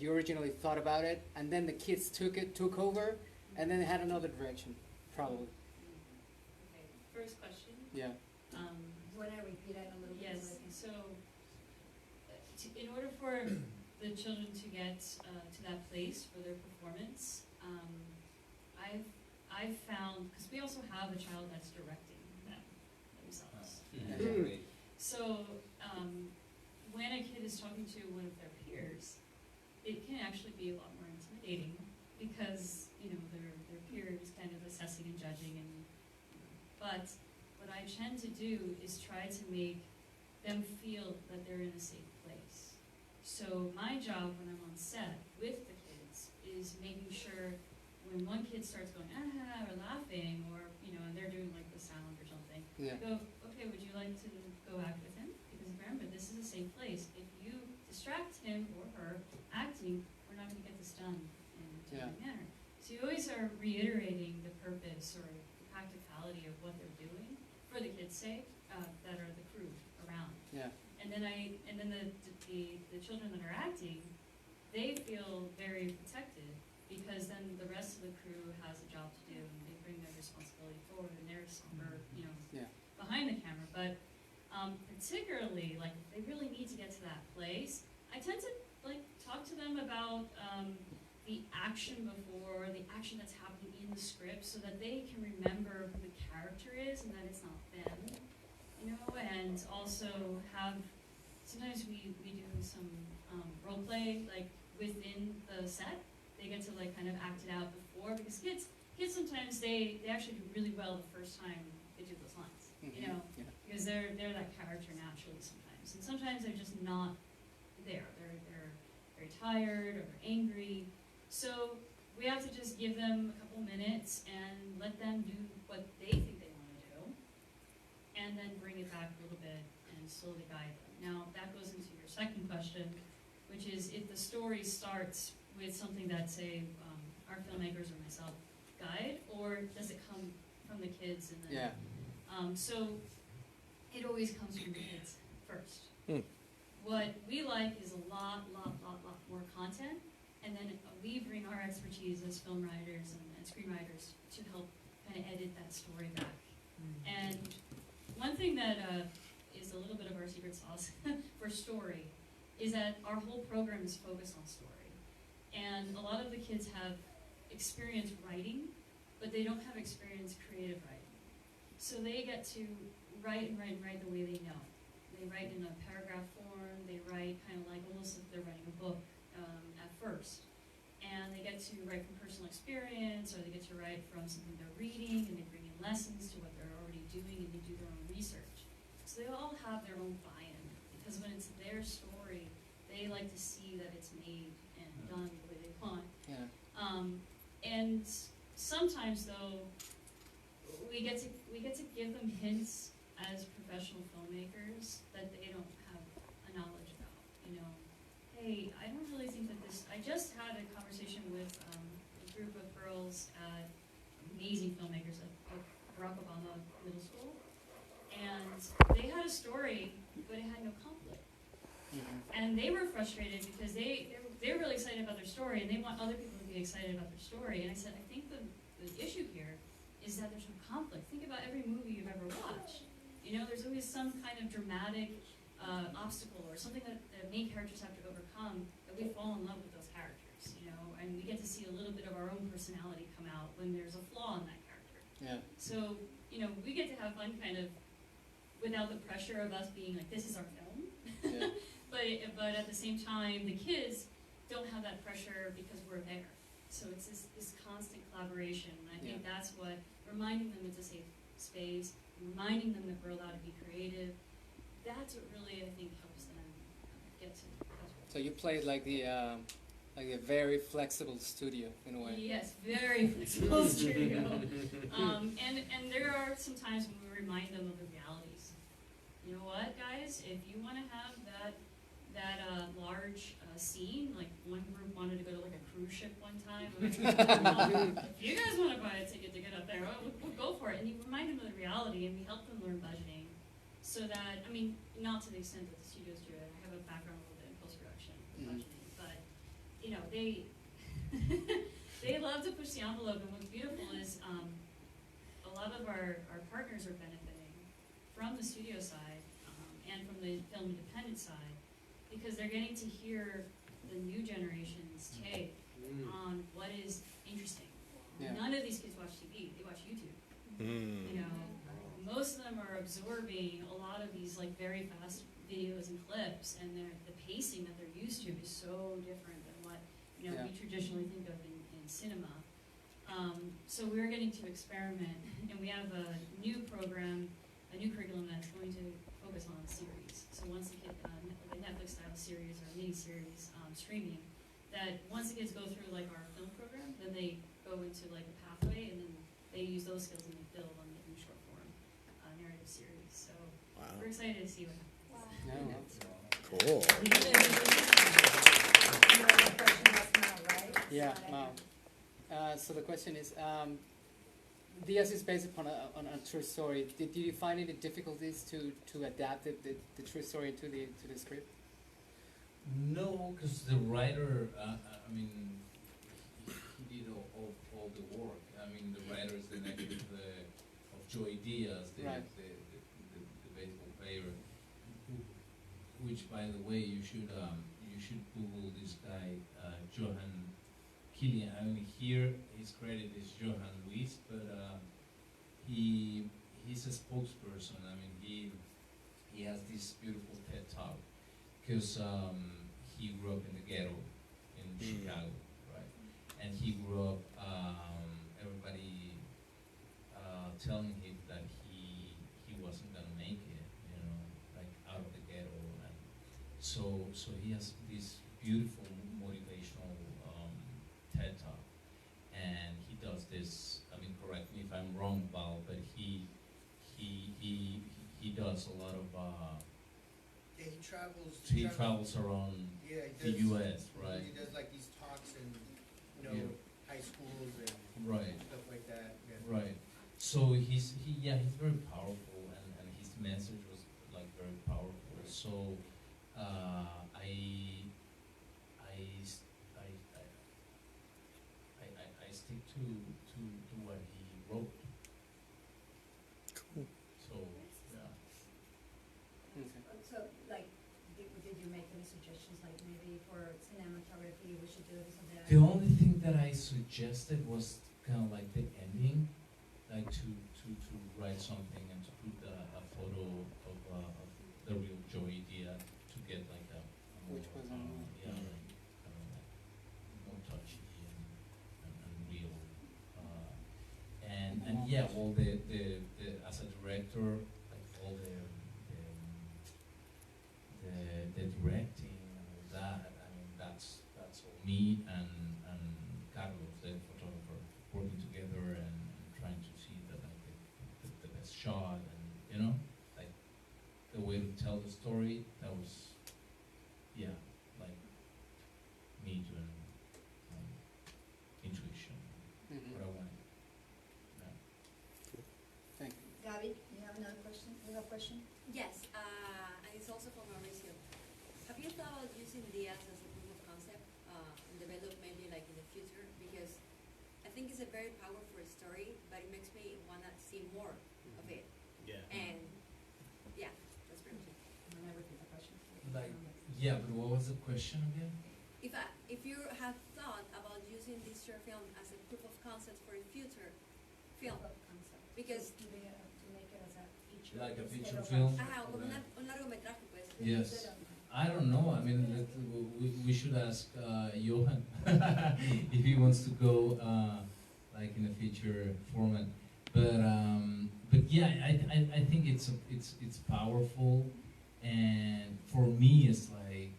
originally thought about it, and then the kids took over, and then it had another direction, probably. Okay, first question. Yeah. Want to repeat it a little bit? Yes, so in order for the children to get to that place for their performance, I've found, because we also have a child that's directing them themselves. So when a kid is talking to one of their peers, it can actually be a lot more intimidating because their peer is kind of assessing and judging, but what I tend to do is try to make them feel that they're in a safe place. So my job when I'm on set with the kids is making sure when one kid starts going ah or laughing or and they're doing like the sound or something, Yeah. I go, okay, would you like to go act with him? Because remember, this is a safe place. If you distract him or her acting, we're not going to get this done in a timely manner. So you always are reiterating the purpose or the practicality of what they're doing for the kids' sake that are the crew around. Yeah. And then the children that are acting, they feel very protected because then the rest of the crew has a job to do and they bring their responsibility forward and they're somewhere, behind the camera. But particularly, like, if they really need to get to that place, I tend to talk to them about the action before, the action that's happening in the script so that they can remember who the character is and that it's not them, and and also have, sometimes we do some role play, like within the set. They get to like kind of act it out before, because kids sometimes they actually do really well the first time they do those lines, you know, Yeah. because they're that character naturally sometimes, and sometimes they're just not there. They're very tired or they're angry, so we have to just give them a couple minutes and let them do what they think they want to do, and then bring it back a little bit and slowly guide them. Now that goes into your second question, which is if the story starts with something that, say, our filmmakers or myself guide, or does it come from the kids and then? Yeah. So it always comes from the kids first. Hmm. What we like is a lot more content, and then we bring our expertise as film writers and screenwriters to help kind of edit that story back. And one thing that is a little bit of our secret sauce for story is that our whole program is focused on story. And a lot of the kids have experience writing, but they don't have experience creative writing. So they get to write and write and write the way they know. They write in a paragraph form, they write kind of like almost like they're writing a book at first. And they get to write from personal experience, or they get to write from something they're reading, and they bring in lessons to what they're already doing, and they do their own research. So they all have their own buy-in, because when it's their story, they like to see that it's made and done the way they want. Yeah. And sometimes though, we get to give them hints as professional filmmakers that they don't have a knowledge about. You know, hey, I don't really think that this. I just had a conversation with a group of girls at amazing filmmakers at Barack Obama Middle School, and they had a story, but it had no conflict. And they were frustrated because they're really excited about their story, and they want other people to be excited about their story. And I said, I think the issue here is that there's no conflict. Think about every movie you've ever watched. You know, there's always some kind of dramatic obstacle or something that the main characters have to overcome, that we fall in love with those characters, you know, and we get to see a little bit of our own personality come out when there's a flaw in that character. Yeah. So, you know, we get to have fun kind of without the pressure of us being like, this is our film. Yeah. But at the same time, the kids don't have that pressure because we're there. So it's this constant collaboration, and I think that's what, reminding them it's a safe space, reminding them that we're allowed to be creative, that's what really, I think, helps them get to. So you played like a very flexible studio in a way. Yes, very flexible studio. And there are some times when we remind them of the realities. You know what, guys? If you want to have that large scene, like one group wanted to go to like a cruise ship one time. If you guys want to buy a ticket to get up there, we'll go for it. And you remind them of the reality, and we help them learn budgeting, so that, I mean, not to the extent that the studios do it. I have a background a little bit in post-production budgeting, but you know, they they love to push the envelope. And what's beautiful is a lot of our partners are benefiting from the studio side and from the film independent side, because they're getting to hear the new generation's take on what is interesting. Yeah. None of these kids watch TV; they watch YouTube. You know, most of them are absorbing a lot of these like very fast videos and clips, and the pacing that they're used to is so different than what we traditionally think of in cinema. So we're getting to experiment, and we have a new program, a new curriculum that's going to focus on series. So once the kid, like a Netflix-style series or a mini-series streaming, that once the kids go through like our film program, then they go into like a pathway, and then they use those skills and they build on the new short form narrative series. So we're excited to see what happens. Cool. Yeah, Mao. So the question is, Díaz is based upon a true story. Did you find any difficulties to adapt the true story into the script? No, because the writer, I mean, he did all the work. I mean, the writer is the nephew of Joey Díaz, the baseball player. Which, by the way, you should Google this guy, Johan Killian. I mean, here his credit is Johan Luis, but he's a spokesperson. I mean, he has this beautiful TED talk because he grew up in the ghetto in Chicago, right? And he grew up, everybody telling him that he wasn't gonna make it, you know, like out of the ghetto, and so he has this beautiful motivational TED talk, and he does this. I mean, correct me if I'm wrong, Val, but he does a lot of. Yeah, he travels. He travels around Yeah, the he does, U.S., right? He does like these talks in, you know, Yeah. high schools and Right. stuff like that. Yeah. Right. So he's very powerful, and his message was like very powerful. So I stick to what he wrote. Cool. So yeah. So, like, did you make any suggestions, like maybe for cinematography, we should do this and that? The only thing that I suggested was kind of like the ending, like to write something and to put a photo of the real Joey Díaz to get like a Which was on yeah, like, more touchy and real. And yeah, well, the as a director, like all the directing and all that. I mean, that's all me and Carlos, the photographer, working together and trying to see the best shot, and you know, like the way to tell the story. That was, yeah, like me doing intuition, Mhm. what I wanted. Yeah. Thank you. Gabi, you have another question? You have a question? Yes, and it's also for Mauricio. Have you thought about using Díaz as a proof of concept and develop maybe like in the future? Because I think it's a very powerful story, but it makes me want to see more of it. Yeah. And yeah, that's pretty much it. I'm gonna repeat the question. Like, yeah, but what was the question again? If you have thought about using this short film as a proof of concept for a future film, because To make it as a feature. Like a instead feature of film? como un largometraje, pues. Yes. Instead of- I don't know. I mean, we should ask Johan if he wants to go like in a feature format. But yeah, I think it's powerful, and for me, it's like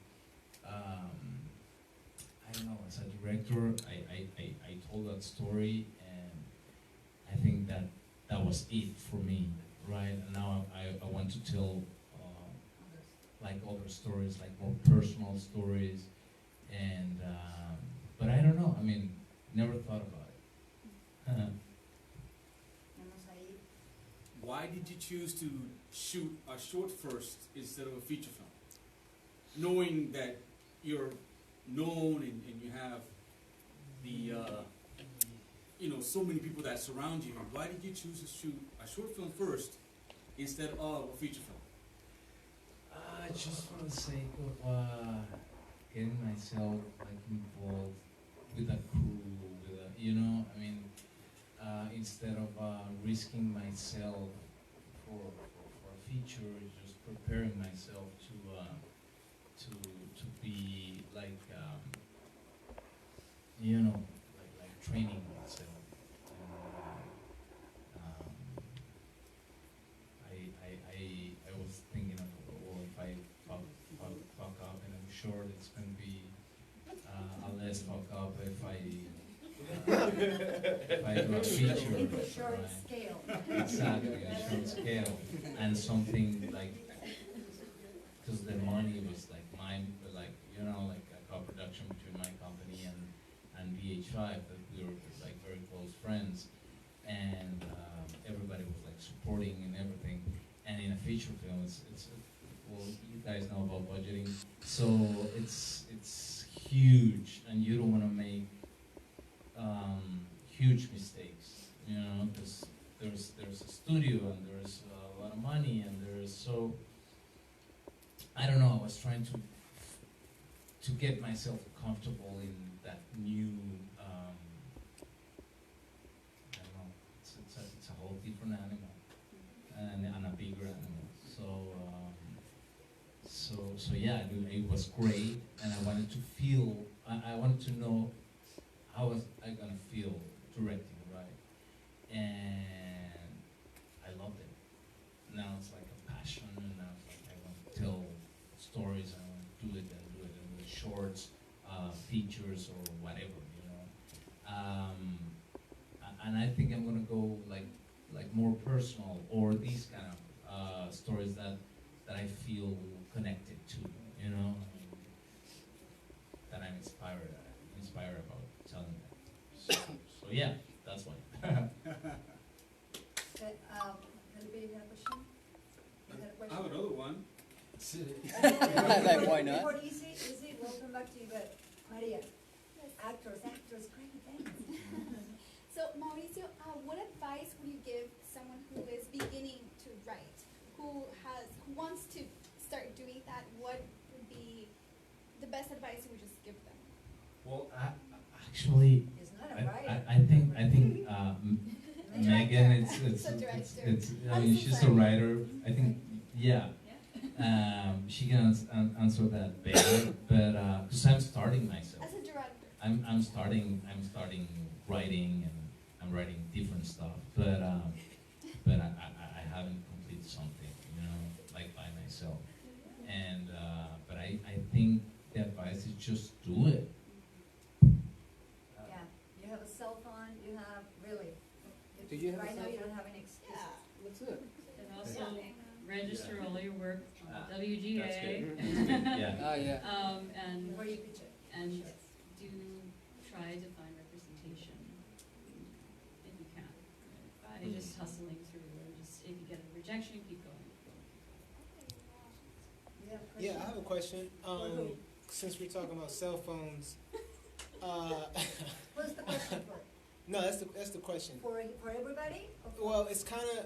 I don't know. As a director, I told that story, and I think that was it for me, right? And now I want to tell. Like other stories, like more personal stories, and but I don't know. I mean, never thought about it. Vamos ahí. Why did you choose to shoot a short first instead of a feature film? Knowing that you're known and you have the you know, so many people that surround you. Why did you choose to shoot a short film first instead of a feature film? Just for the sake of getting myself like involved with a crew, with a, you know, I mean, instead of risking myself for a feature, just preparing myself to be like, you know, like training myself. I was thinking of, well, if I fuck up, and I'm sure it's going to be a less fuck up if I do a feature, Keep it short right? scale. Exactly, a short scale, and something like, because the money was like mine, but like, you know, like a co-production between my company and VH5, that we were like very close friends, and everybody was like supporting and everything. And in a feature film, it's well, you guys know about budgeting, so it's huge, and you don't want to make huge mistakes, you know, because there's a studio and there's a lot of money and there's so I don't know. I was trying to get myself comfortable in that new. I don't know. It's a whole different animal and a bigger animal. So so yeah, it was great, and I wanted to feel, I wanted to know how was I gonna feel directing, right? And I loved it. Now it's like a passion, and now it's like I want to tell stories, I want to do it and do it shorts, features or whatever, you know. And I think I'm gonna go like more personal, or these kind of stories that I feel connected to, you know, that I'm inspired about telling them. So yeah, that's why. Okay, Felipe, you have a question? You had a I question? have another one. Like, why not? Before easy, we'll come back to you, but Maria, actors, great, thanks. So Mauricio, what advice would you give someone who is beginning to write, who wants to start doing that? What would be the best advice you would just give them? Well, actually, It's not a writer. I think Megan, it's It's a director. I mean, she's a writer. I think, yeah. She can answer that better, but because I'm starting myself. As a director. I'm starting writing, and I'm writing different stuff, but I haven't completed something, you know, like by myself. And but I think the advice is just do it. Yeah, you have a cell phone, you have, really. Do you have a Right now, cell you phone? don't have any excuses. What's it? And also Yeah. register all your work on That's WGA. good. That's good. Yeah. Oh, yeah. And Before you pitch it. and Sure. do try to find representation if you can. By just hustling through, and just if you get a rejection, keep going. You have a question? Yeah, I have a question. For who? Since we're talking about cell phones, What's the question for? no, that's the question. For everybody? Or for- Well, it's kind of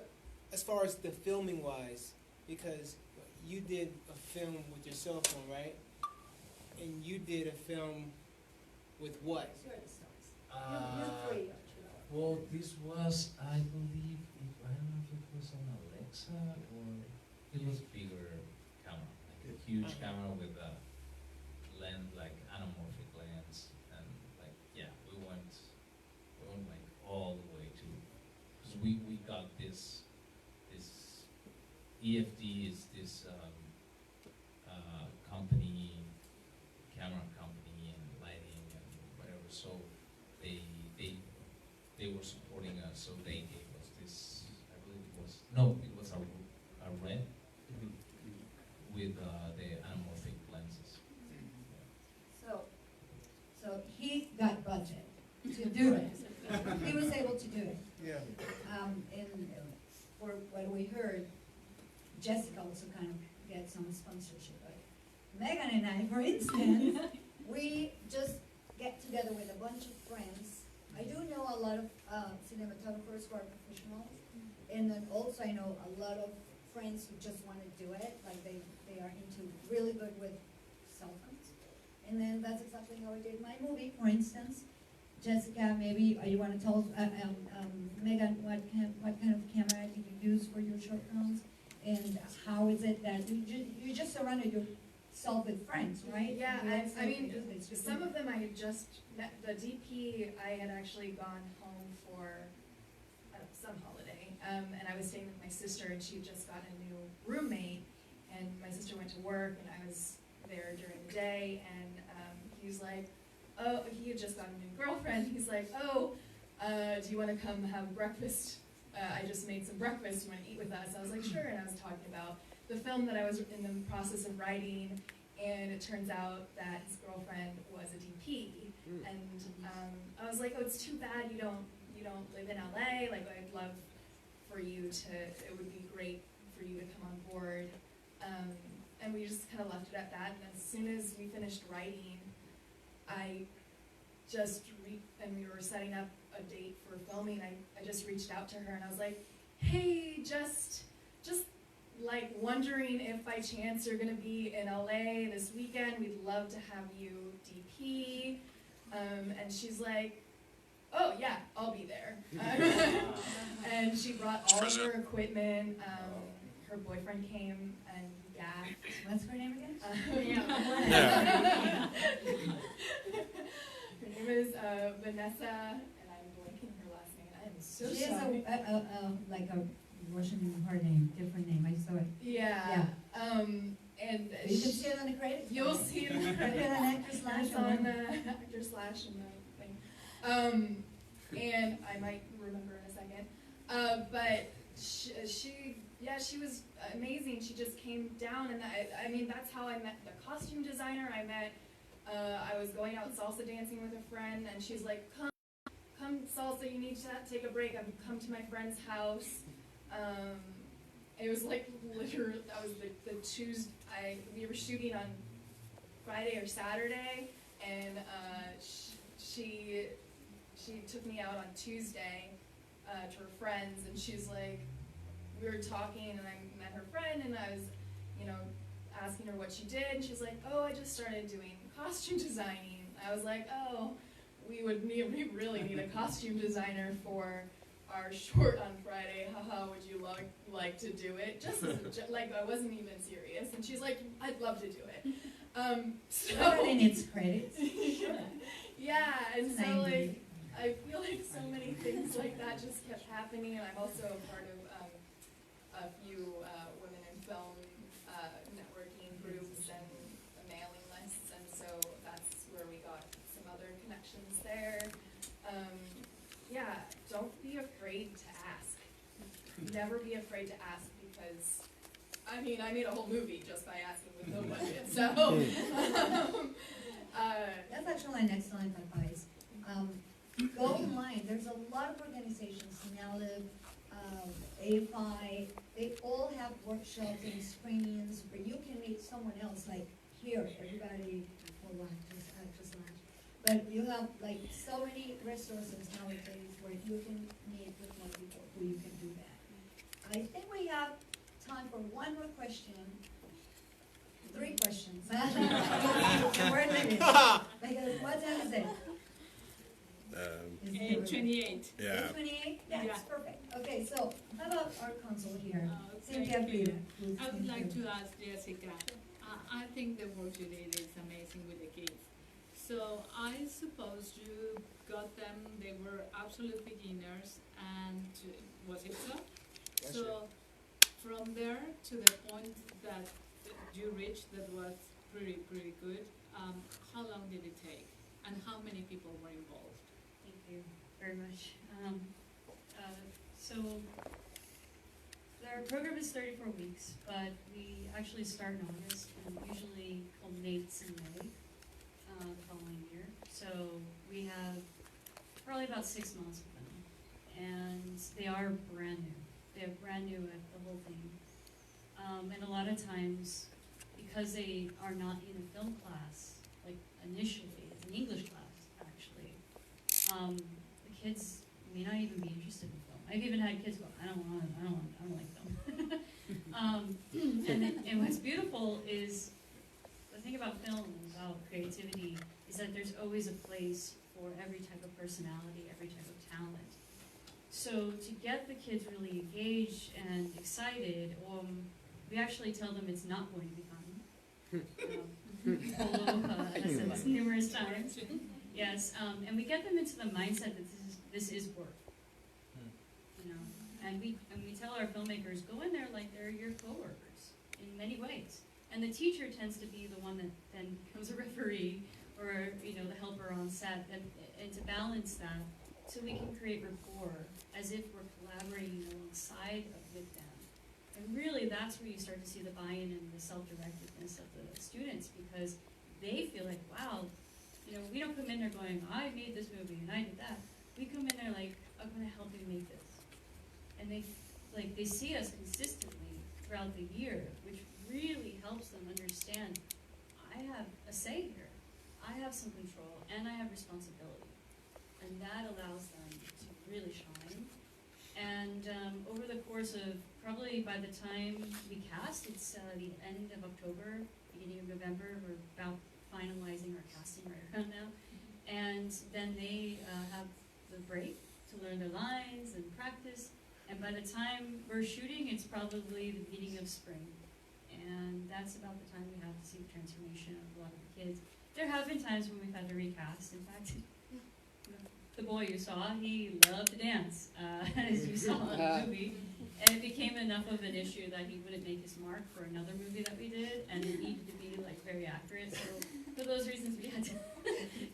as far as the filming wise, because you did a film with your cell phone, right? And you did a film with what? Share the stories. You're free, actually. Well, this was, I believe, I don't know if it was on Alexa or it was bigger camera, like a huge camera with a lens, like anamorphic lens, and like, yeah, we went like all the way to, because we got this EFD is this company, camera company and lighting and whatever, so they were supporting us, so they gave us this, I believe it was a red with the anamorphic lenses. So he got budget to do it. He was able to do it. Yeah. And for what we heard, Jessica also kind of gets some sponsorship. Right? Megan and I, for instance, we just get together with a bunch of friends. I do know a lot of cinematographers who are professionals, and then also I know a lot of friends who just want to do it, like they are really good with cell phones. And then that's exactly how I did my movie, for instance. Jessica, maybe you want to tell Megan what kind of camera did you use for your short films, and how is it that you just surrounded yourself with friends, right? Yeah, You I said mean, you do this, you some do of them I had just met. The DP, I had actually gone home for some holiday, and I was staying with my sister, and she just got a new roommate, and my sister went to work, and I was there during the day, and he was like, oh, he had just got a new girlfriend. He's like, oh, do you want to come have breakfast? I just made some breakfast. You want to eat with us? I was like, sure. And I was talking about the film that I was in the process of writing, and it turns out that his girlfriend was a DP. And I was like, oh, it's too bad you don't live in LA. Like, I'd love for you to. It would be great for you to come on board. And we just kind of left it at that. And as soon as we finished writing, I just and we were setting up a date for filming. I just reached out to her and I was like, hey, just like wondering if by chance you're gonna be in LA this weekend. We'd love to have you DP. And she's like, oh yeah, I'll be there. And she brought all of her equipment. Her boyfriend came and gaffed. What's her name again? Her name is Vanessa, and I'm blanking her last name. I am so She has sorry. like a Russian her name, different name, I saw it. Yeah. And You can see it on the credits. you'll see it in the Look credits. at an actor slash It's on actor slash and the thing. And I might remember in a second. But she was amazing. She just came down, and I mean, that's how I met the costume designer. I was going out salsa dancing with a friend, and she's like, come salsa, you need to take a break. I've come to my friend's house. It was like literally, that was the Tuesday, we were shooting on Friday or Saturday, and she took me out on Tuesday to her friends, and she's like, we were talking, and I met her friend, and I was, asking her what she did, and she's like, oh, I just started doing costume designing. I was like, oh, we really need a costume designer for our short on Friday. Haha, would you like to do it? Just as like I wasn't even serious, and she's like, I'd love to do it. Put it in its credits. Yeah, and so 90. like I feel like so many things like that just kept happening, and I'm also a part of a few women in film networking groups and mailing lists, and so that's where we got some other connections there. Yeah, don't be afraid to ask. Never be afraid to ask, because I mean, I made a whole movie just by asking with no budget. So That's actually an excellent advice. Go online. There's a lot of organizations, NALIB, AFI, they all have workshops and screenings where you can meet someone else, like here, everybody, well, actors lounge. But you have like so many resources nowadays where you can meet with more people who you can do that. I think we have time for one more question. 3 questions. We're limited. Because what time is it? Is it 28. Yeah. 8:28? That's Yeah. perfect. Okay, so how about our consul here? Thank Cynthia you. Frieda, who's I would been like here. to ask Jessica, I think the work you did is amazing with the kids. So I suppose you got them, they were absolute beginners, and was it so? Yes, So from there to the point that you reached that was pretty good, how long did it take? And how many people were involved? Thank you very much. So our program is 34 weeks, but we actually start in August and usually culminates in May the following year. So we have probably about 6 months with them, and they are brand new. They're brand new at the whole thing, and a lot of times, because they are not in a film class, like initially, it's an English class actually, the kids may not even be interested in film. I've even had kids go, I don't like film. And what's beautiful is, the thing about film and about creativity is that there's always a place for every type of personality, every type of talent. So to get the kids really engaged and excited, we actually tell them it's not going to be fun. Aloha has said this numerous times. Yes, and we get them into the mindset that this is work. You know, and we tell our filmmakers, go in there like they're your coworkers in many ways. And the teacher tends to be the one that then becomes a referee or the helper on set, and to balance that so we can create rapport as if we're collaborating alongside with them. And really, that's where you start to see the buy-in and the self-directedness of the students, because they feel like, wow, we don't come in there going, I made this movie and I did that. We come in there like, I'm going to help you make this. And they see us consistently throughout the year, which really helps them understand, I have a say here. I have some control and I have responsibility. And that allows them to really shine. And over the course of probably by the time we cast, it's the end of October, beginning of November. We're about finalizing our casting right around now. And then they have the break to learn their lines and practice. And by the time we're shooting, it's probably the beginning of spring. And that's about the time we have to see the transformation of a lot of the kids. There have been times when we've had to recast. In fact, the boy you saw, he loved to dance, as you saw in the movie. And it became enough of an issue that he wouldn't make his mark for another movie that we did, and it needed to be like very accurate. So for those reasons, we had to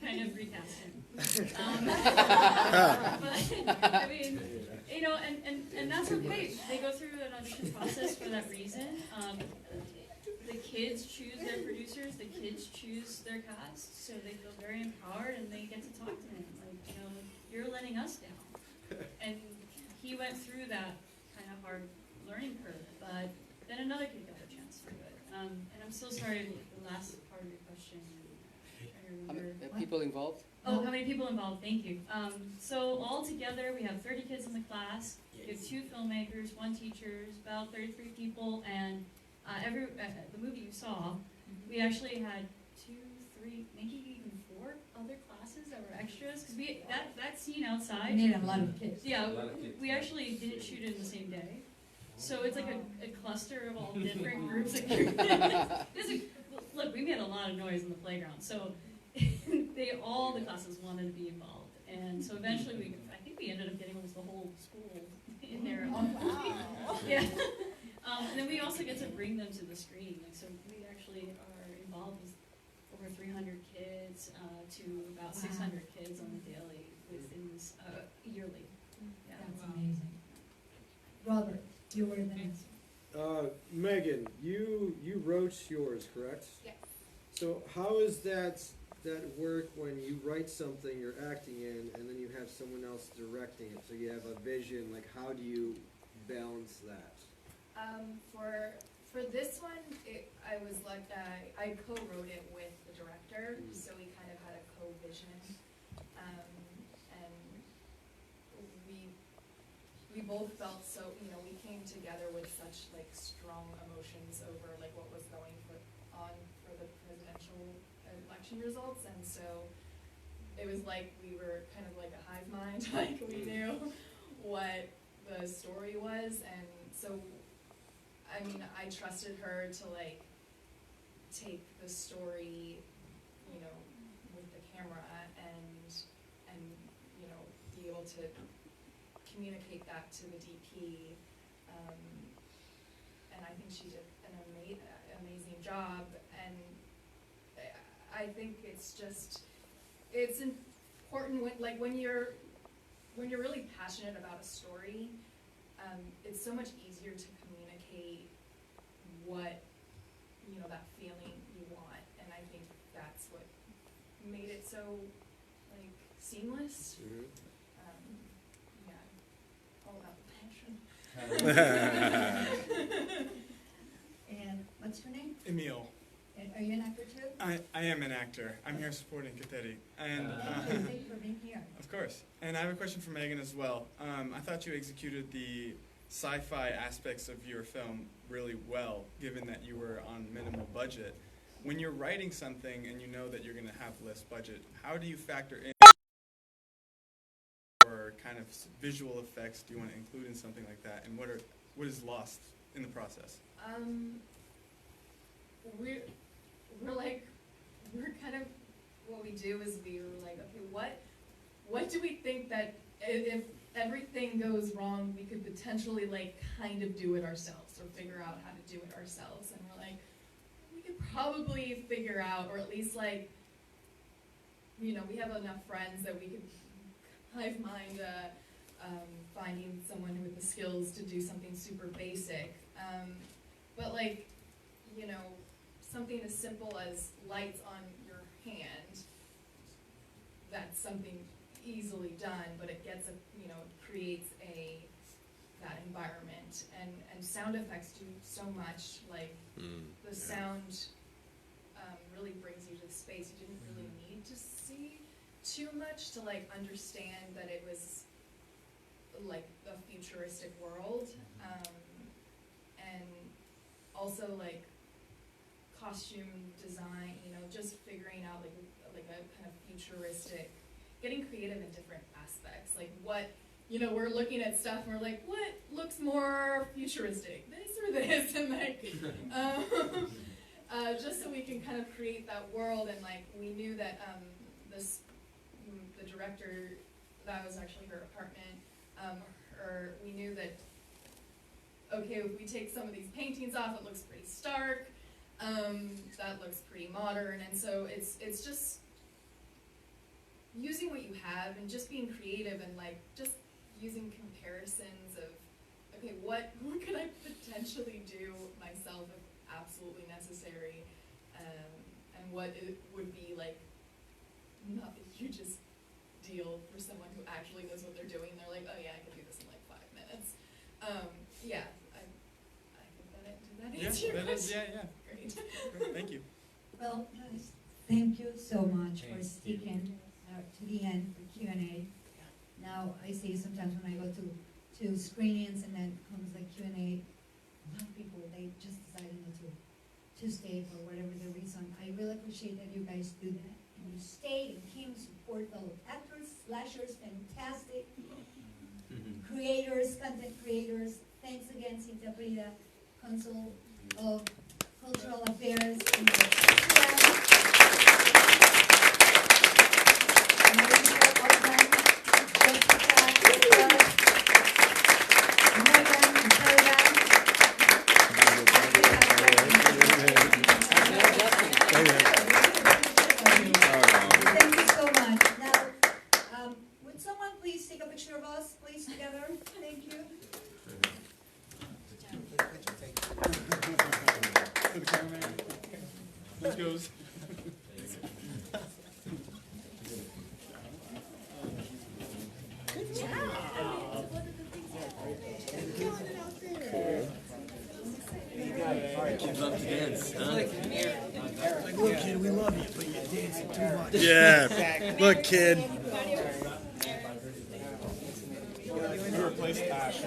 kind of recast him. But I mean, you know, and that's okay. They go through an audition process for that reason. The kids choose their producers. The kids choose their cast, so they feel very empowered, and they get to talk to him. Like, you know, you're letting us down. And he went through that kind of hard learning curve, but then another kid got a chance to do it. And I'm so sorry, the last part of your question, I'm trying to How remember. many people involved? Oh, how many people involved? Thank you. So all together, we have 30 kids in the class. We have 2 filmmakers, 1 teacher, about 33 people, and the movie you saw, we actually had 2, 3, maybe even 4 other classes that were extras, because that scene outside. We need a lot of kids. Yeah, A lot of kids. we actually didn't shoot it in the same day, so it's like a cluster of all different groups of kids. Look, we made a lot of noise in the playground, so all the classes wanted to be involved, and so eventually I think we ended up getting almost the whole school in there. Oh, wow. Yeah. And then we also get to bring them to the screen. Like, so we actually are involved with over 300 kids to about 600 kids on the daily within this yearly. Yeah. That's amazing. Robert, you were the next. Megan, you wrote yours, correct? Yes. So how is that work when you write something you're acting in, and then you have someone else directing it? So you have a vision. Like, how do you balance that? For this one, I was like, I co-wrote it with the director, so we kind of had a co-vision, and we both felt so, you know, we came together with such like strong emotions over like what was going on for the presidential election results, and so it was like we were kind of like a hive mind, like we knew what the story was, and so I mean, I trusted her to like take the story, you know, with the camera and you know, be able to communicate that to the DP, and I think she did an amazing job, and I think it's important when you're really passionate about a story, it's so much easier to communicate what, you know, that feeling you want, and I think that's what made it so like seamless. Yeah, all about the passion. And what's your name? Emil. And are you an actor too? I am an actor. I'm here supporting Kateri. And Thank you for being here. of course. And I have a question for Megan as well. I thought you executed the sci-fi aspects of your film really well, given that you were on minimal budget. When you're writing something and you know that you're going to have less budget, how do you factor in or kind of visual effects do you want to include in something like that, and what is lost in the process? We're kind of, what we do is we were like, okay, what do we think that if everything goes wrong, we could potentially like kind of do it ourselves or figure out how to do it ourselves, and we're like, we could probably figure out, or at least like, you know, we have enough friends that we could hive mind finding someone with the skills to do something super basic, but like, you know, something as simple as lights on your hand, that's something easily done, but it gets creates that environment, and sound effects do so much, like the sound really brings you to the space. You didn't really need to see too much to like understand that it was like a futuristic world, and also like costume design, you know, just figuring out like a kind of futuristic, getting creative in different aspects, like what, you know, we're looking at stuff and we're like, what looks more futuristic, this or this, and like just so we can kind of create that world, and like we knew that the director, that was actually her apartment, or we knew that, okay, if we take some of these paintings off, it looks pretty stark, that looks pretty modern, and so it's just using what you have and just being creative and like just using comparisons of, okay, what could I potentially do myself if absolutely necessary, and what it would be like not the hugest deal for someone who actually knows what they're doing. They're like, oh yeah, I can do this in like 5 minutes. Yeah, I think that answers your question. Yeah. Great. Great, thank you. Well, guys, thank you so much for Thanks, Steve. sticking to the end for Q&A. Now, I see sometimes when I go to screenings and then comes like Q&A, a lot of people, they just decided not to stay for whatever the reason. I really appreciate that you guys do that. And you stay and came to support the actors, slashers, fantastic creators, content creators. Thanks again, Cynthia Prida, Consul of Cultural Affairs in the Mauricio Ochmann, Jessica, Megan Zerga. Thank you so much. Now, would someone please take a picture of us, please, together? Thank you. For the cameraman. This goes. Look, kid, we love you, but you're dancing too much. Yeah. Look, kid. We replaced Ash.